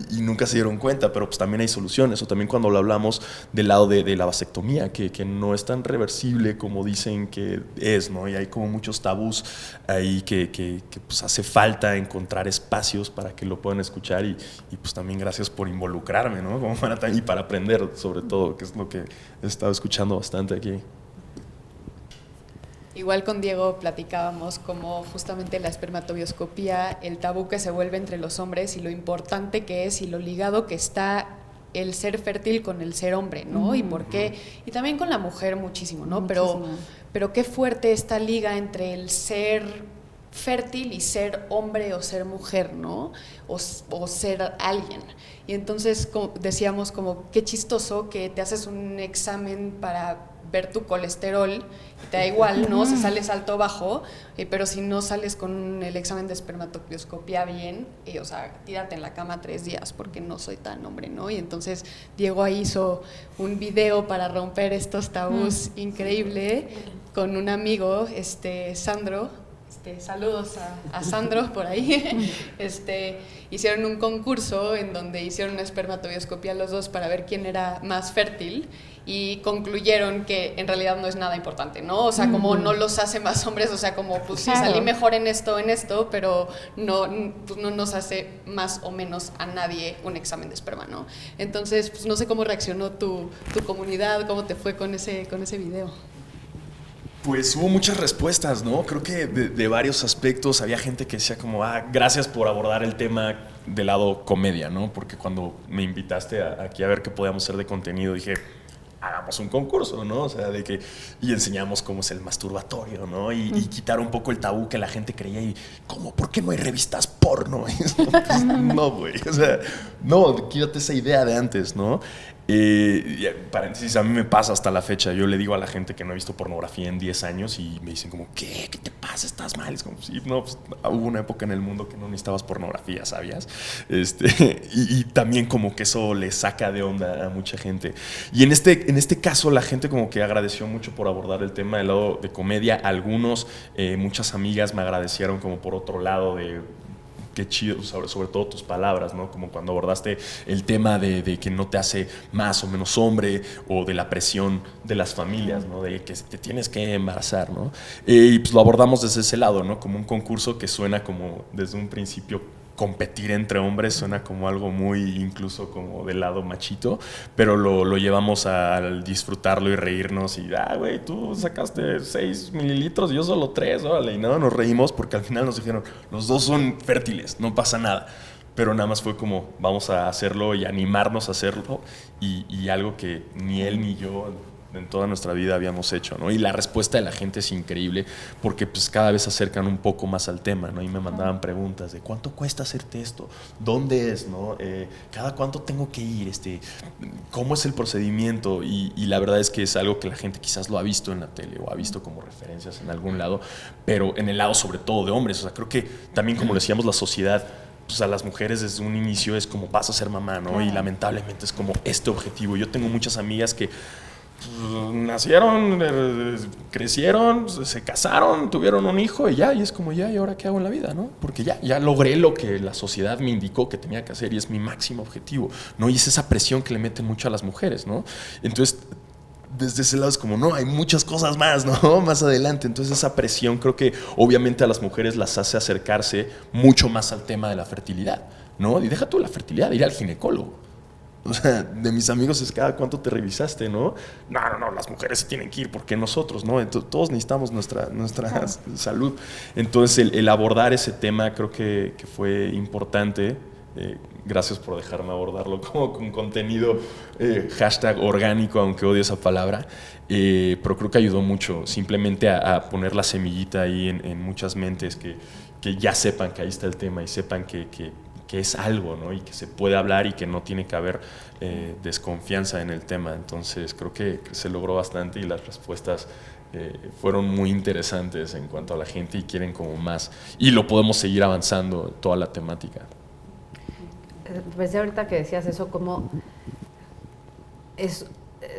Y nunca se dieron cuenta, pero pues también hay soluciones. O también cuando lo hablamos del lado de la vasectomía, que no es tan reversible como dicen que es, ¿no? Y hay como muchos tabús ahí que pues hace falta encontrar espacios para que lo puedan escuchar y pues también gracias por involucrarme, ¿no? Como y para aprender sobre todo, que es lo que he estado escuchando bastante aquí. Igual con Diego platicábamos como justamente la espermatobioscopía, el tabú que se vuelve entre los hombres y lo importante que es y lo ligado que está el ser fértil con el ser hombre, ¿no? Y por qué, y también con la mujer muchísimo, ¿no? Pero qué fuerte esta liga entre el ser fértil y ser hombre o ser mujer, ¿no? O ser alguien. Y entonces decíamos como qué chistoso que te haces un examen para ver tu colesterol y te da igual, ¿no? Si sales alto o bajo, pero si no sales con el examen de espermatobioscopía bien, o sea, tírate en la cama 3 días porque no soy tan hombre, ¿no? Y entonces Diego ahí hizo un video para romper estos tabús increíble con un amigo, Sandro. Saludos a Sandro por ahí. Hicieron un concurso en donde hicieron una espermatobioscopía los dos para ver quién era más fértil y concluyeron que en realidad no es nada importante, ¿no? O sea, como no los hace más hombres, o sea, como pues sí, salí mejor en esto, pero no nos hace más o menos a nadie un examen de esperma, ¿no? Entonces, pues no sé cómo reaccionó tu comunidad, cómo te fue con ese video. Pues hubo muchas respuestas, ¿no? Creo que de varios aspectos. Había gente que decía como, gracias por abordar el tema del lado comedia, ¿no? Porque cuando me invitaste aquí a ver qué podíamos hacer de contenido, dije, hagamos un concurso, ¿no? O sea, y enseñamos cómo es el masturbatorio, ¿no? Y quitar un poco el tabú que la gente creía y, ¿cómo? ¿Por qué no hay revistas porno? No, güey, o sea, no, quítate esa idea de antes, ¿no? Paréntesis, a mí me pasa hasta la fecha. Yo le digo a la gente que no he visto pornografía en 10 años y me dicen como, ¿qué te pasa? ¿Estás mal? Es como, sí, no, pues, hubo una época en el mundo que no necesitabas pornografía, ¿sabías? Y también como que eso le saca de onda a mucha gente. Y en este caso la gente como que agradeció mucho por abordar el tema del lado de comedia. Muchas amigas me agradecieron como por otro lado de qué chido, sobre todo tus palabras, ¿no? Como cuando abordaste el tema de que no te hace más o menos hombre, o de la presión de las familias, ¿no? De que te tienes que embarazar, ¿no? Y pues lo abordamos desde ese lado, ¿no? Como un concurso que suena como desde un principio competir entre hombres, suena como algo muy incluso como del lado machito, pero lo llevamos al disfrutarlo y reírnos y, güey, tú sacaste 6 mililitros y yo solo 3, órale, y nada, nos reímos porque al final nos dijeron, los dos son fértiles, no pasa nada. Pero nada más fue como, vamos a hacerlo y animarnos a hacerlo y algo que ni él ni yo en toda nuestra vida habíamos hecho, ¿no? Y la respuesta de la gente es increíble porque pues cada vez se acercan un poco más al tema, ¿no? Y me mandaban preguntas de ¿cuánto cuesta hacerte esto? ¿Dónde es? ¿No? ¿Cada cuánto tengo que ir? ¿Cómo es el procedimiento? Y la verdad es que es algo que la gente quizás lo ha visto en la tele o ha visto como referencias en algún lado, pero en el lado sobre todo de hombres. O sea, creo que también, como decíamos, la sociedad, pues a las mujeres desde un inicio es como vas a ser mamá, ¿no? Y lamentablemente es como este objetivo. Yo tengo muchas amigas que nacieron, crecieron, se casaron, tuvieron un hijo y es como ¿y ahora qué hago en la vida? ¿No? Porque ya logré lo que la sociedad me indicó que tenía que hacer y es mi máximo objetivo, ¿no? Y es esa presión que le meten mucho a las mujeres, ¿no? Entonces, desde ese lado es como, no, hay muchas cosas más, ¿no? Más adelante. Entonces esa presión creo que obviamente a las mujeres las hace acercarse mucho más al tema de la fertilidad, ¿no? Y deja tú la fertilidad, ir al ginecólogo. O sea, de mis amigos es cada cuánto te revisaste, ¿no? No, las mujeres se tienen que ir, ¿por qué nosotros, no? Entonces, todos necesitamos nuestra salud. Entonces, el abordar ese tema creo que fue importante. Gracias por dejarme abordarlo como con contenido hashtag orgánico, aunque odio esa palabra. Pero creo que ayudó mucho simplemente a poner la semillita ahí en muchas mentes que ya sepan que ahí está el tema y sepan que es algo, ¿no? Y que se puede hablar y que no tiene que haber desconfianza en el tema. Entonces creo que se logró bastante y las respuestas fueron muy interesantes en cuanto a la gente y quieren como más. Y lo podemos seguir avanzando toda la temática. Pues ya ahorita que decías eso, como es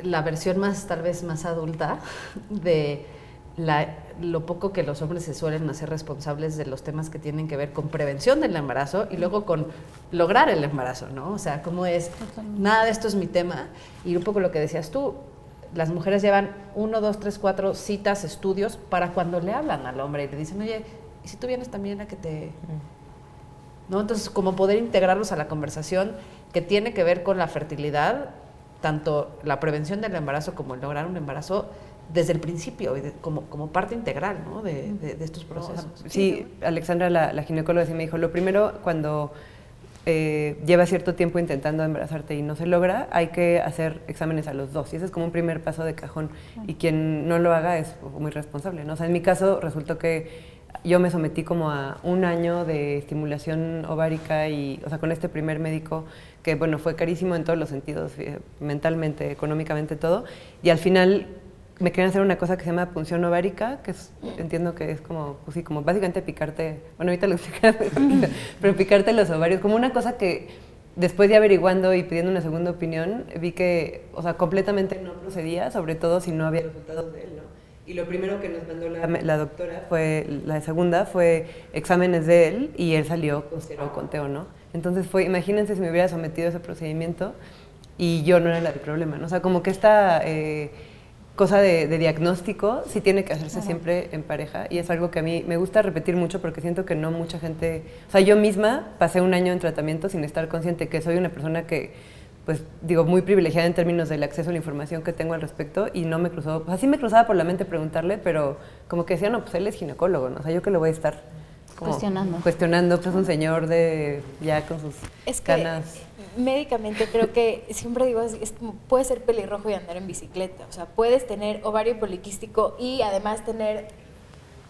la versión más, tal vez más adulta de lo poco que los hombres se suelen hacer responsables de los temas que tienen que ver con prevención del embarazo y luego con lograr el embarazo, ¿no? O sea, cómo es, nada de esto es mi tema. Y un poco lo que decías tú, las mujeres llevan 1, 2, 3, 4 citas, estudios, para cuando le hablan al hombre y le dicen, oye, ¿y si tú vienes también a que te...? ¿No? Entonces, como poder integrarlos a la conversación que tiene que ver con la fertilidad, tanto la prevención del embarazo como el lograr un embarazo, desde el principio, como parte integral, ¿no? de estos procesos. Sí, Alexandra, la ginecóloga, sí me dijo, lo primero, cuando lleva cierto tiempo intentando embarazarte y no se logra, hay que hacer exámenes a los 2, y ese es como un primer paso de cajón, y quien no lo haga es muy responsable, ¿no? O sea, en mi caso resultó que yo me sometí como a 1 año de estimulación ovárica y, o sea, con este primer médico que, bueno, fue carísimo en todos los sentidos, mentalmente, económicamente, todo, y al final me querían hacer una cosa que se llama punción ovárica, que entiendo que es como, pues sí, como básicamente picarte, bueno, ahorita lo explicaré, pero picarte los ovarios, como una cosa que después de averiguando y pidiendo una segunda opinión, vi que, o sea, completamente no procedía, sobre todo si no había resultados de él, ¿no? Y lo primero que nos mandó la doctora, la segunda, fue exámenes de él y él salió con 0 conteo, ¿no? Entonces imagínense si me hubiera sometido a ese procedimiento y yo no era la del problema, ¿no? O sea, como que esta cosa de diagnóstico sí tiene que hacerse siempre en pareja y es algo que a mí me gusta repetir mucho porque siento que no mucha gente... O sea, yo misma pasé 1 año en tratamiento sin estar consciente que soy una persona que... pues digo, muy privilegiada en términos del acceso a la información que tengo al respecto y no me cruzó, pues así me cruzaba por la mente preguntarle, pero como que decía, no, pues él es ginecólogo, ¿no? O sea, yo que lo voy a estar cuestionando, pues un señor ya con sus canas. Médicamente creo que, siempre digo, puede ser pelirrojo y andar en bicicleta, o sea, puedes tener ovario poliquístico y además tener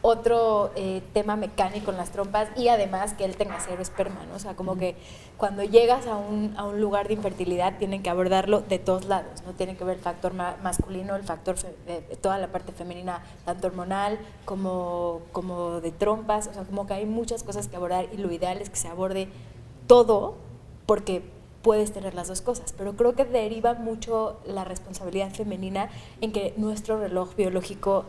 otro tema mecánico en las trompas y además que él tenga 0 esperma, ¿no? O sea, como que cuando llegas a un lugar de infertilidad tienen que abordarlo de todos lados, ¿no? Tiene que ver el factor masculino, el factor, toda la parte femenina, tanto hormonal como de trompas, o sea, como que hay muchas cosas que abordar y lo ideal es que se aborde todo porque puedes tener las 2 cosas, pero creo que deriva mucho la responsabilidad femenina en que nuestro reloj biológico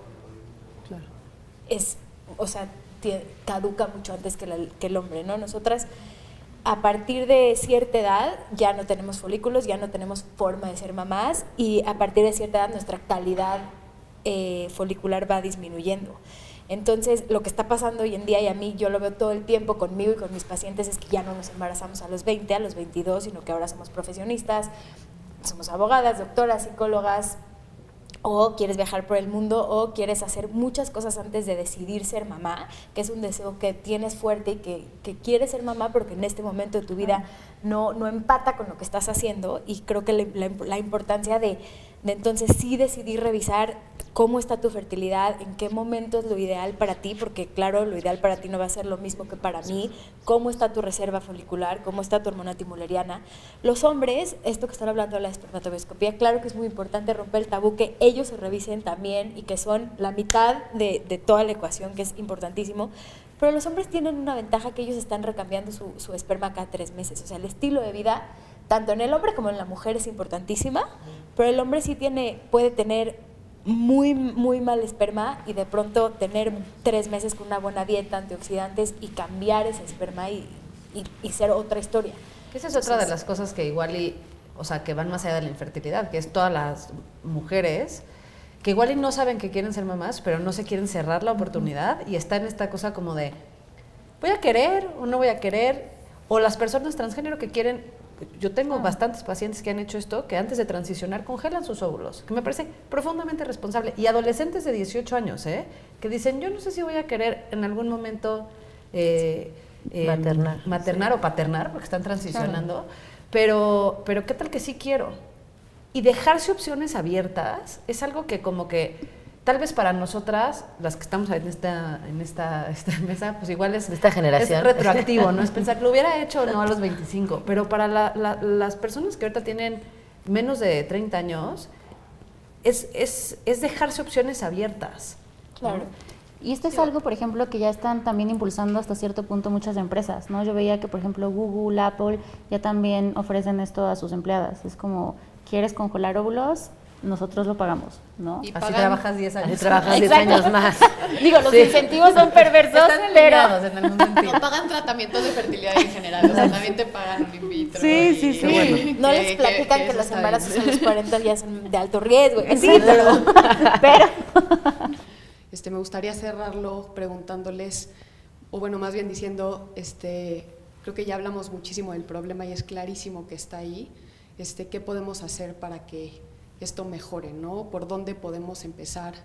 caduca mucho antes que el hombre, ¿no? Nosotras, a partir de cierta edad, ya no tenemos folículos, ya no tenemos forma de ser mamás y a partir de cierta edad nuestra calidad folicular va disminuyendo. Entonces, lo que está pasando hoy en día, y a mí yo lo veo todo el tiempo conmigo y con mis pacientes, es que ya no nos embarazamos a los 20, a los 22, sino que ahora somos profesionistas, somos abogadas, doctoras, psicólogas, o quieres viajar por el mundo o quieres hacer muchas cosas antes de decidir ser mamá, que es un deseo que tienes fuerte y que quieres ser mamá, pero que en este momento de tu vida no empata con lo que estás haciendo, y creo que la importancia de entonces sí decidir revisar cómo está tu fertilidad, en qué momento es lo ideal para ti, porque claro, lo ideal para ti no va a ser lo mismo que para mí, cómo está tu reserva folicular, cómo está tu hormona timuleriana. Los hombres, esto que están hablando de la espermatobioscopía, claro que es muy importante romper el tabú, que ellos se revisen también y que son la mitad de toda la ecuación, que es importantísimo, pero los hombres tienen una ventaja, que ellos están recambiando su esperma cada 3 meses, o sea, el estilo de vida, tanto en el hombre como en la mujer, es importantísima, pero el hombre sí puede tener muy, muy mal esperma y de pronto tener 3 meses con una buena dieta, antioxidantes y cambiar ese esperma y ser otra historia. Esa es otra de las cosas que o sea, que van más allá de la infertilidad, que es todas las mujeres que igual y no saben que quieren ser mamás, pero no se quieren cerrar la oportunidad y está en esta cosa como de, ¿voy a querer o no voy a querer? O las personas transgénero que quieren, yo tengo bastantes pacientes que han hecho esto, que antes de transicionar congelan sus óvulos, que me parece profundamente responsable. Y adolescentes de 18 años, que dicen, yo no sé si voy a querer en algún momento maternar o paternar, porque están transicionando, pero ¿qué tal que sí quiero? Y dejarse opciones abiertas es algo que como que tal vez para nosotras, las que estamos en esta mesa, pues igual es, esta generación, es retroactivo, ¿no? Es pensar, lo hubiera hecho o no a los 25, pero para las personas que ahorita tienen menos de 30 años, es dejarse opciones abiertas. Claro. Y esto es algo, por ejemplo, que ya están también impulsando hasta cierto punto muchas empresas, ¿no? Yo veía que, por ejemplo, Google, Apple ya también ofrecen esto a sus empleadas. Es como, ¿quieres congelar óvulos? Nosotros lo pagamos, ¿no? Y así trabajas 10 años. Trabajas 10 años más. Digo, los incentivos son perversos, pero... en algún sentido. No pagan tratamientos de fertilidad en general, o sea, también te pagan un in vitro. Sí, bueno. No les platican que eso los está embarazos bien. a los 40 ya son de alto riesgo. Sí, pero Me gustaría cerrarlo preguntándoles, o bueno, más bien diciendo, creo que ya hablamos muchísimo del problema y es clarísimo que está ahí. ¿Qué podemos hacer para que esto mejore, ¿no? ¿Por dónde podemos empezar?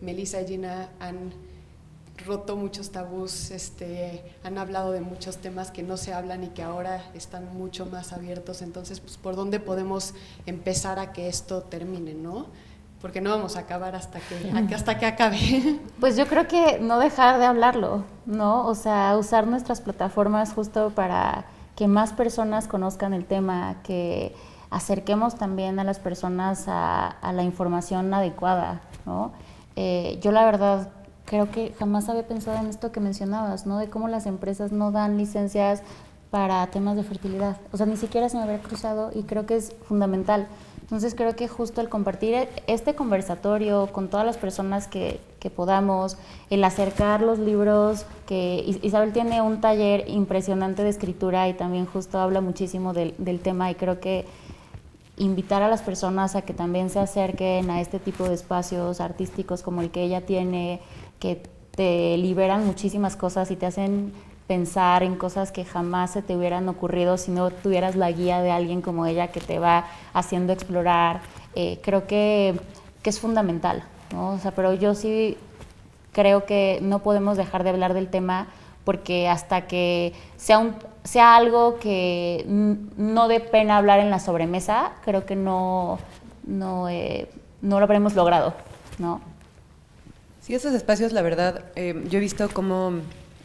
Melissa y Gina han roto muchos tabús, han hablado de muchos temas que no se hablan y que ahora están mucho más abiertos. Entonces, pues, ¿por dónde podemos empezar a que esto termine, no? Porque no vamos a acabar hasta que acabe. pues yo creo que no dejar de hablarlo, ¿no? O sea, usar nuestras plataformas justo para que más personas conozcan el tema, que acerquemos también a las personas a la información adecuada, ¿no? Yo la verdad creo que jamás había pensado en esto que mencionabas, ¿no? De cómo las empresas no dan licencias para temas de fertilidad. O sea, ni siquiera se me había cruzado y creo que es fundamental. Entonces creo que justo el compartir este conversatorio con todas las personas que podamos, el acercar los libros, que Isabel tiene un taller impresionante de escritura y también justo habla muchísimo del tema, y creo que invitar a las personas a que también se acerquen a este tipo de espacios artísticos como el que ella tiene, que te liberan muchísimas cosas y te hacen pensar en cosas que jamás se te hubieran ocurrido si no tuvieras la guía de alguien como ella que te va haciendo explorar. Creo que es fundamental, ¿no? O sea, pero yo sí creo que no podemos dejar de hablar del tema, porque hasta que sea algo que no dé pena hablar en la sobremesa, creo que no lo habremos logrado, ¿no? Sí, esos espacios, la verdad, yo he visto cómo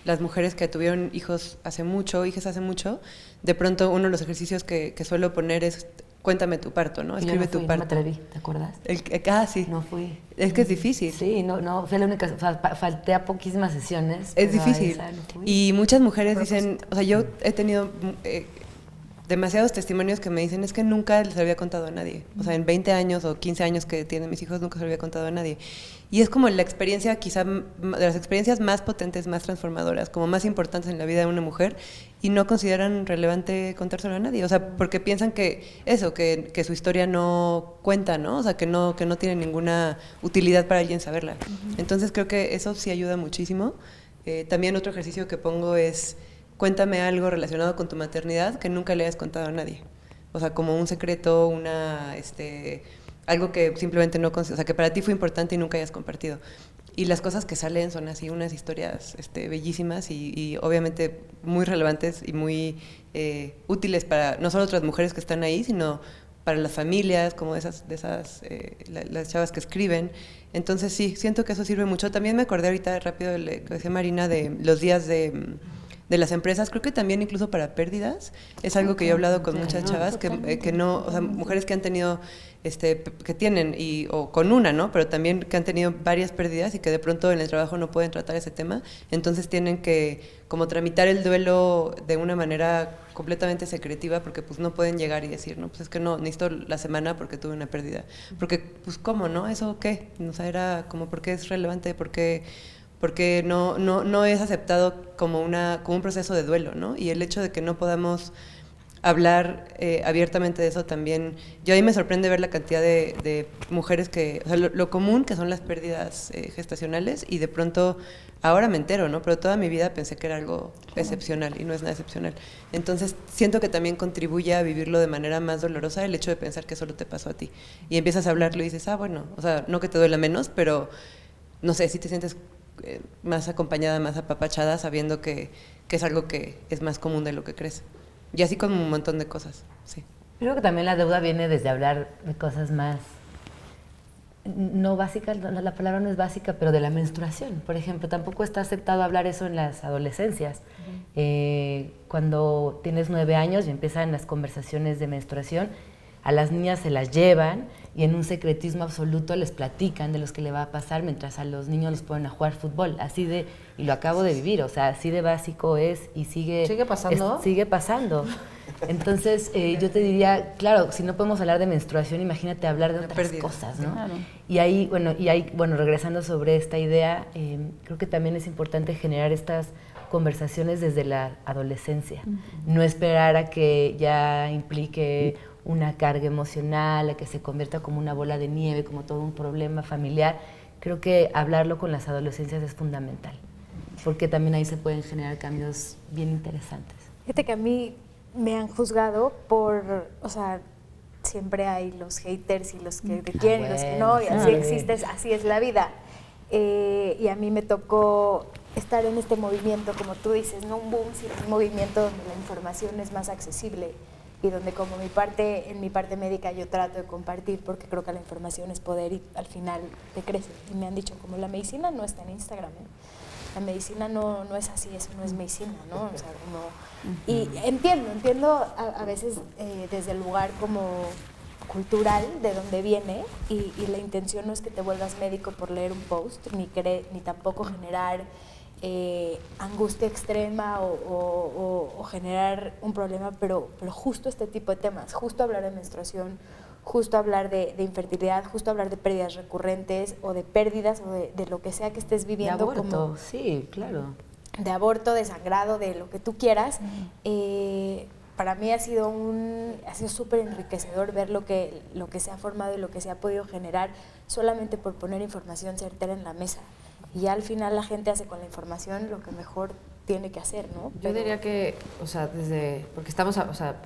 las mujeres que tuvieron hijos hace mucho, hijas hace mucho, de pronto uno de los ejercicios que suelo poner es cuéntame tu parto, ¿no? Escribe tu parto. No me atreví, ¿te acuerdas? Sí. No fui. Es que es difícil. Sí, no, fui la única, falté a poquísimas sesiones. Es difícil. Y muchas mujeres dicen, o sea, yo he tenido demasiados testimonios que me dicen, es que nunca les había contado a nadie. O sea, en 20 años o 15 años que tienen mis hijos, nunca se lo había contado a nadie. Y es como la experiencia, quizá, de las experiencias más potentes, más transformadoras, como más importantes en la vida de una mujer, y no consideran relevante contárselo a nadie. O sea, porque piensan que su historia no cuenta, ¿no? O sea, que no tiene ninguna utilidad para alguien saberla. Entonces creo que eso sí ayuda muchísimo. También otro ejercicio que pongo es, cuéntame algo relacionado con tu maternidad que nunca le hayas contado a nadie. O sea, como un secreto, algo que simplemente no, o sea, que para ti fue importante y nunca hayas compartido. Y las cosas que salen son así unas historias bellísimas y obviamente muy relevantes y muy útiles para no solo otras mujeres que están ahí, sino para las familias, como las chavas que escriben. Entonces sí, siento que eso sirve mucho. También me acordé ahorita rápido de lo que decía Marina de los días de las empresas. Creo que también incluso para pérdidas es algo que yo he hablado con muchas chavas que no, o sea, mujeres que han tenido que tienen o con una, ¿no? Pero también que han tenido varias pérdidas y que de pronto en el trabajo no pueden tratar ese tema, entonces tienen que como tramitar el duelo de una manera completamente secretiva, porque pues no pueden llegar y decir, no, pues es que no, necesito la semana porque tuve una pérdida, porque pues ¿cómo, no? ¿Eso qué? O sea, era como, ¿por qué es relevante? Porque no es aceptado como un proceso de duelo, ¿no? Y el hecho de que no podamos hablar abiertamente de eso también. Yo ahí me sorprende ver la cantidad de mujeres que, o sea, lo común que son las pérdidas gestacionales, y de pronto ahora me entero, ¿no? Pero toda mi vida pensé que era algo excepcional y no es nada excepcional. Entonces siento que también contribuye a vivirlo de manera más dolorosa el hecho de pensar que solo te pasó a ti. Y empiezas a hablarlo y dices, bueno, o sea, no que te duela menos, pero no sé, si te sientes más acompañada, más apapachada, sabiendo que es algo que es más común de lo que crees. Y así con un montón de cosas, sí. Creo que también la deuda viene desde hablar de cosas más, no básicas, la palabra no es básica, pero de la menstruación. Por ejemplo, tampoco está aceptado hablar eso en las adolescencias. Cuando tienes 9 años y empiezan las conversaciones de menstruación, a las niñas se las llevan y en un secretismo absoluto les platican de los que le va a pasar, mientras a los niños los ponen a jugar fútbol. Así de, y lo acabo de vivir, o sea, así de básico es y sigue pasando. Sigue pasando. Entonces, yo te diría, claro, si no podemos hablar de menstruación, imagínate hablar de otras cosas, ¿no? Claro. Y ahí, bueno, regresando sobre esta idea, creo que también es importante generar estas conversaciones desde la adolescencia. No esperar a que ya implique una carga emocional, a que se convierta como una bola de nieve, como todo un problema familiar. Creo que hablarlo con las adolescencias es fundamental, porque también ahí se pueden generar cambios bien interesantes. Fíjate que a mí me han juzgado por, o sea, siempre hay los haters y los que te quieren y los que no, y así existes, así es la vida. Y a mí me tocó estar en este movimiento, como tú dices, no un boom, sino un movimiento donde la información es más accesible y donde como en mi parte médica yo trato de compartir, porque creo que la información es poder y al final te crece. Y me han dicho, como la medicina no está en Instagram, la medicina no es así, eso no es medicina, ¿no? O sea, y entiendo a veces desde el lugar como cultural de donde viene, y la intención no es que te vuelvas médico por leer un post, ni tampoco generar angustia extrema o generar un problema, pero justo este tipo de temas, justo hablar de menstruación, justo hablar de infertilidad, justo hablar de pérdidas recurrentes o de pérdidas o de lo que sea que estés viviendo. De aborto, como sí, claro. De aborto, de sangrado, de lo que tú quieras. Para mí ha sido súper enriquecedor ver lo que se ha formado y lo que se ha podido generar solamente por poner información certera en la mesa. Y ya al final la gente hace con la información lo que mejor tiene que hacer, ¿no? Yo diría que, o sea, porque estamos, o sea,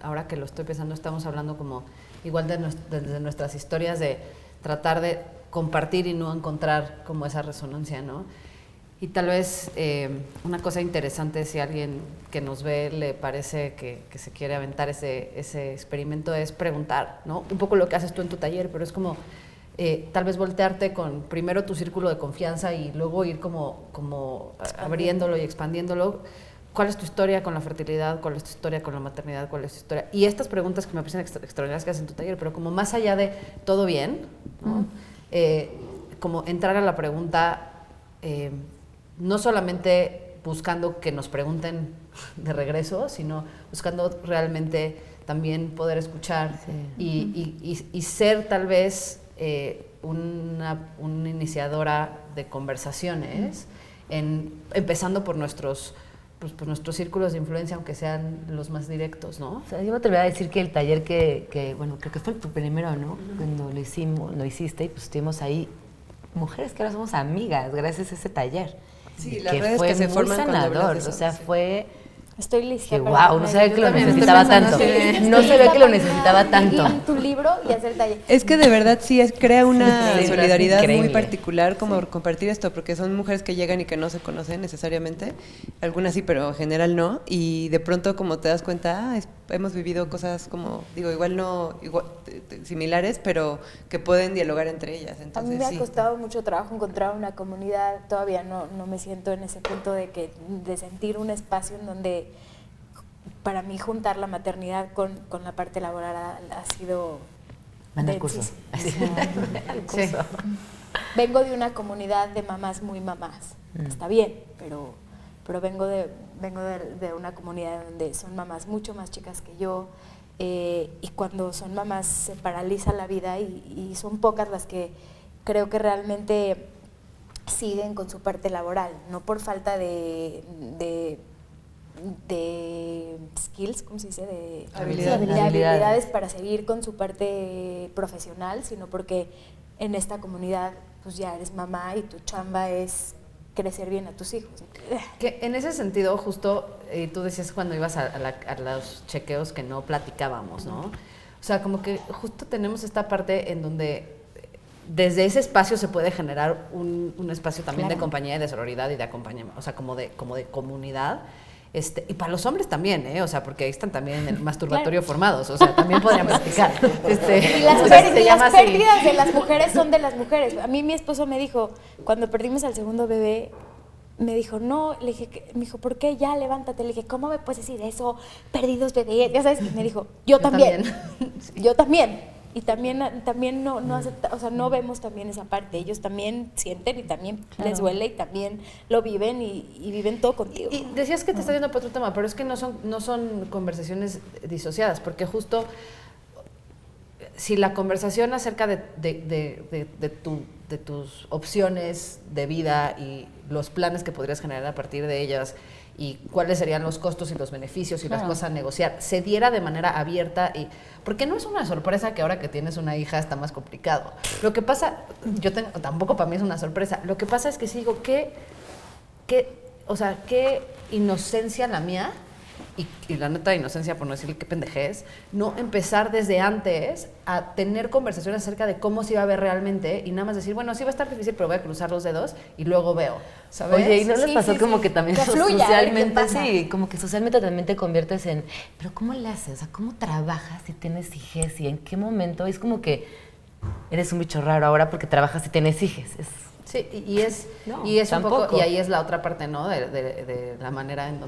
ahora que lo estoy pensando, estamos hablando como igual desde nuestras historias de tratar de compartir y no encontrar como esa resonancia, ¿no? Y tal vez una cosa interesante, si a alguien que nos ve le parece que se quiere aventar ese experimento, es preguntar, ¿no? Un poco lo que haces tú en tu taller, pero es como tal vez voltearte con primero tu círculo de confianza y luego ir como abriéndolo y expandiéndolo. ¿Cuál es tu historia con la fertilidad? ¿Cuál es tu historia con la maternidad? ¿Cuál es tu historia? Y estas preguntas que me parecen extraordinarias que haces en tu taller, pero como más allá de todo bien, ¿no? Como entrar a la pregunta, no solamente buscando que nos pregunten de regreso, sino buscando realmente también poder escuchar y ser tal vez una iniciadora de conversaciones, empezando por nuestros círculos de influencia, aunque sean los más directos, ¿no? O sea, yo me atrevería a decir que el taller bueno, creo que fue tu primero, ¿no? Cuando lo hiciste y pues estuvimos ahí, mujeres que ahora somos amigas gracias a ese taller. Sí, las redes que se forman cuando hablas de eso. O sea, fue... Estoy lista. Que wow, no sabía que lo necesitaba tanto. No sabía que lo necesitaba tanto. Y tu libro y hacer taller. Es que de verdad sí crea una solidaridad increíble. muy particular como compartir esto, porque son mujeres que llegan y que no se conocen necesariamente, algunas sí, pero en general no, y de pronto como te das cuenta, hemos vivido cosas como, digo, igual similares, pero que pueden dialogar entre ellas. Entonces, a mí me ha costado mucho trabajo encontrar una comunidad, todavía no me siento en ese punto de sentir un espacio en donde para mí juntar la maternidad con la parte laboral ha sido... Manda el curso. Sí. Vengo de una comunidad de mamás muy mamás, está bien, pero vengo de una comunidad donde son mamás mucho más chicas que yo, y cuando son mamás se paraliza la vida y son pocas las que creo que realmente siguen con su parte laboral, no por falta de skills, ¿cómo se dice? De Habilidades. habilidades para seguir con su parte profesional, sino porque en esta comunidad pues ya eres mamá y tu chamba es crecer bien a tus hijos. Que en ese sentido, justo tú decías cuando ibas a los chequeos que no platicábamos, ¿no? O sea, como que justo tenemos esta parte en donde desde ese espacio se puede generar un espacio también de compañía y de sororidad y de acompañamiento, o sea, como de comunidad. Y para los hombres también, ¿eh? O sea, porque ahí están también en el masturbatorio formados, o sea, también podrían platicar. Y las, las pérdidas de las mujeres son de las mujeres. A mí mi esposo me dijo, cuando perdimos al segundo bebé, me dijo, no, le dije, me dijo, ¿por qué? Ya, levántate. Le dije, ¿cómo me puedes decir eso? Perdidos bebés, ya sabes. Y me dijo, yo también. Sí. Yo también. Y también no acepta, o sea, no vemos también esa parte. Ellos también sienten y también les duele y también lo viven y viven todo contigo. Y decías que te estás yendo para otro tema, pero es que no son conversaciones disociadas, porque justo si la conversación acerca de tus opciones de vida y los planes que podrías generar a partir de ellas y cuáles serían los costos y los beneficios y las cosas a negociar, se diera de manera abierta porque no es una sorpresa que ahora que tienes una hija está más complicado. Lo que pasa, tampoco para mí es una sorpresa, lo que pasa es que sí digo, qué inocencia la mía, y la neta de inocencia, por no decir qué pendejez, no empezar desde antes a tener conversaciones acerca de cómo se iba a ver realmente y nada más decir, bueno, sí va a estar difícil, pero voy a cruzar los dedos y luego veo, ¿sabes? Oye, ¿y no les pasó como que también que fluya, socialmente, sí, como que socialmente también te conviertes en, pero ¿cómo le haces? O sea, ¿cómo trabajas si tienes hijes y en qué momento? Es como que eres un bicho raro ahora porque trabajas y tienes hijes. Sí, y es un poco, y ahí es la otra parte, ¿no? De la manera en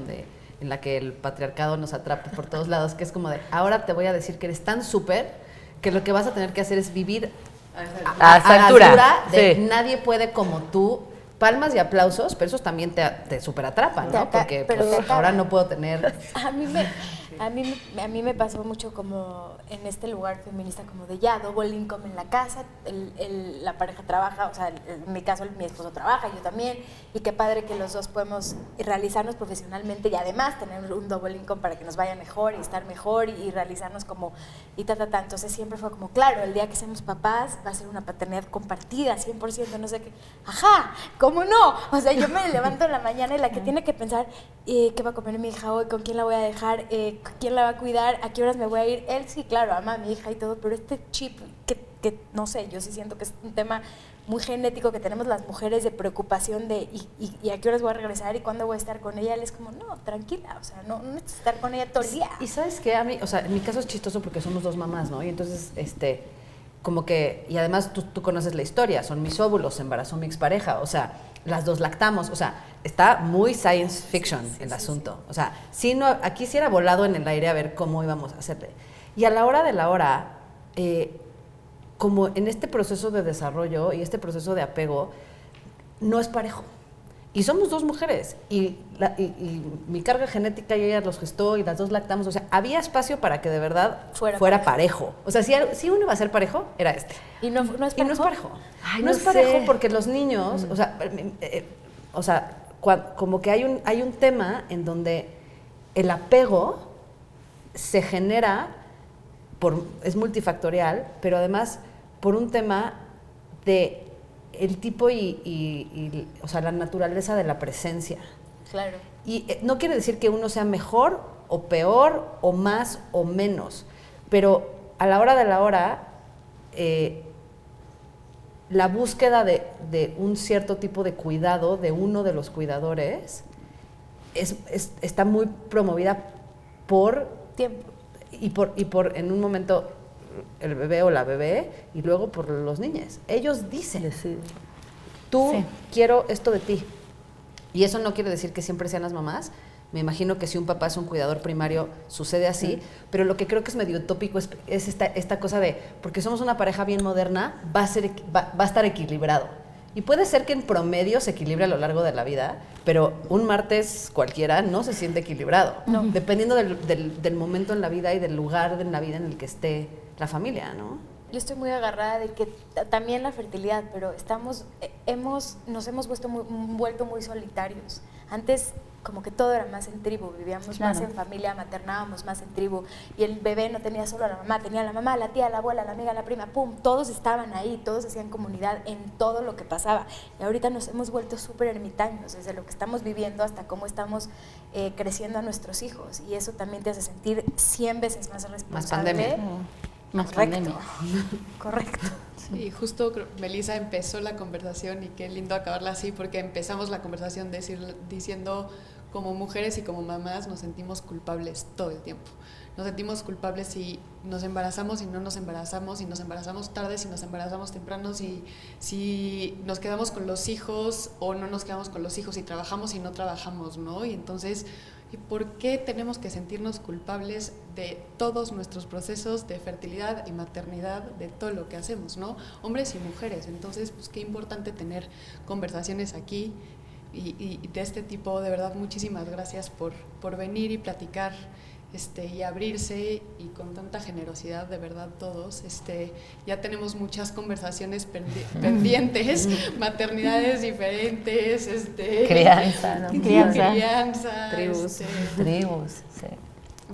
la que el patriarcado nos atrapa por todos lados, que es como de, ahora te voy a decir que eres tan súper que lo que vas a tener que hacer es vivir a esa altura de nadie puede como tú, palmas y aplausos, pero esos también te súper atrapan, ¿no? Porque pues, ahora no puedo tener... A mí me pasó mucho como en este lugar feminista, como de ya, double income en la casa, la pareja trabaja, o sea, en mi caso mi esposo trabaja, yo también, y qué padre que los dos podemos realizarnos profesionalmente y además tener un double income para que nos vaya mejor y estar mejor y realizarnos como, y entonces siempre fue como, claro, el día que seamos papás va a ser una paternidad compartida, 100%, no sé qué, ajá, ¿cómo no? O sea, yo me levanto en la mañana y la que tiene que pensar, ¿qué va a comer mi hija hoy? ¿Con quién la voy a dejar? ¿Quién la va a cuidar? ¿A qué horas me voy a ir? Él sí, claro, ama a mi hija y todo, pero este chip que no sé, yo sí siento que es un tema muy genético que tenemos las mujeres de preocupación de ¿y a qué horas voy a regresar? ¿Y cuándo voy a estar con ella? Él es como, no, tranquila, o sea, no necesitas estar con ella todo el día. Y ¿sabes qué? A mí, o sea, en mi caso es chistoso porque somos dos mamás, ¿no? Y entonces, como que, y además tú conoces la historia, son mis óvulos, se embarazó mi expareja, o sea, las dos lactamos, o sea, está muy science fiction el asunto. O sea, sí, no, aquí sí era volado en el aire a ver cómo íbamos a hacerle. Y a la hora de la hora, como en este proceso de desarrollo y este proceso de apego, no es parejo. Y somos dos mujeres, y mi carga genética y ella los gestó y las dos lactamos, o sea, había espacio para que de verdad fuera parejo. O sea, si uno iba a ser parejo, era este. ¿Y no es parejo? Y no es parejo. Ay, no es parejo porque los niños, o sea, como que hay un tema en donde el apego se genera, es multifactorial, pero además por un tema de el tipo o sea, la naturaleza de la presencia. Claro. Y no quiere decir que uno sea mejor o peor o más o menos, pero a la hora de la hora, la búsqueda de un cierto tipo de cuidado de uno de los cuidadores está muy promovida por tiempo y por en un momento el bebé o la bebé y luego por los niños. Ellos dicen, tú quiero esto de ti. Y eso no quiere decir que siempre sean las mamás. Me imagino que si un papá es un cuidador primario sucede así, pero lo que creo que es medio utópico es esta cosa de, porque somos una pareja bien moderna, va a estar equilibrado. Y puede ser que en promedio se equilibre a lo largo de la vida, pero un martes cualquiera no se siente equilibrado, dependiendo del momento en la vida y del lugar en la vida en el que esté la familia, ¿no? Yo estoy muy agarrada de que también la fertilidad, pero nos hemos vuelto muy solitarios. Antes como que todo era más en tribu, vivíamos más en familia, maternábamos más en tribu, y el bebé no tenía solo a la mamá, tenía a la mamá, la tía, la abuela, la amiga, la prima, pum, todos estaban ahí, todos hacían comunidad en todo lo que pasaba. Y ahorita nos hemos vuelto súper ermitaños, desde lo que estamos viviendo hasta cómo estamos creciendo a nuestros hijos, y eso también te hace sentir 100 veces más responsable. Más pandemia. Más Correcto. pandemia. Correcto. Sí, justo Melissa empezó la conversación y qué lindo acabarla así porque empezamos la conversación diciendo como mujeres y como mamás nos sentimos culpables todo el tiempo. Nos sentimos culpables si nos embarazamos y no nos embarazamos, si nos embarazamos tarde, si nos embarazamos temprano, si nos quedamos con los hijos o no nos quedamos con los hijos, si trabajamos y no trabajamos, ¿no? Y entonces, ¿y por qué tenemos que sentirnos culpables de todos nuestros procesos de fertilidad y maternidad, de todo lo que hacemos, ¿no? Hombres y mujeres. Entonces, pues qué importante tener conversaciones aquí y de este tipo. De verdad, muchísimas gracias por venir y platicar y abrirse y con tanta generosidad, de verdad todos. Ya tenemos muchas conversaciones pendientes, maternidades diferentes, Crianza, ¿no? crianza, Tribus, sí.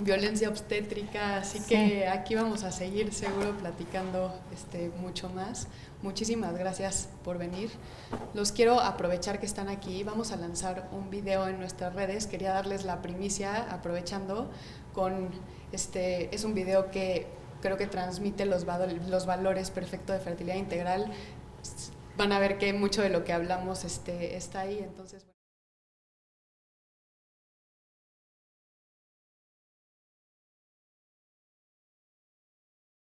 violencia obstétrica, así que aquí vamos a seguir seguro platicando mucho más. Muchísimas gracias por venir. Los quiero aprovechar que están aquí. Vamos a lanzar un video en nuestras redes. Quería darles la primicia, aprovechando, es un video que creo que transmite los valores perfectos de fertilidad integral. Van a ver que mucho de lo que hablamos está ahí, entonces...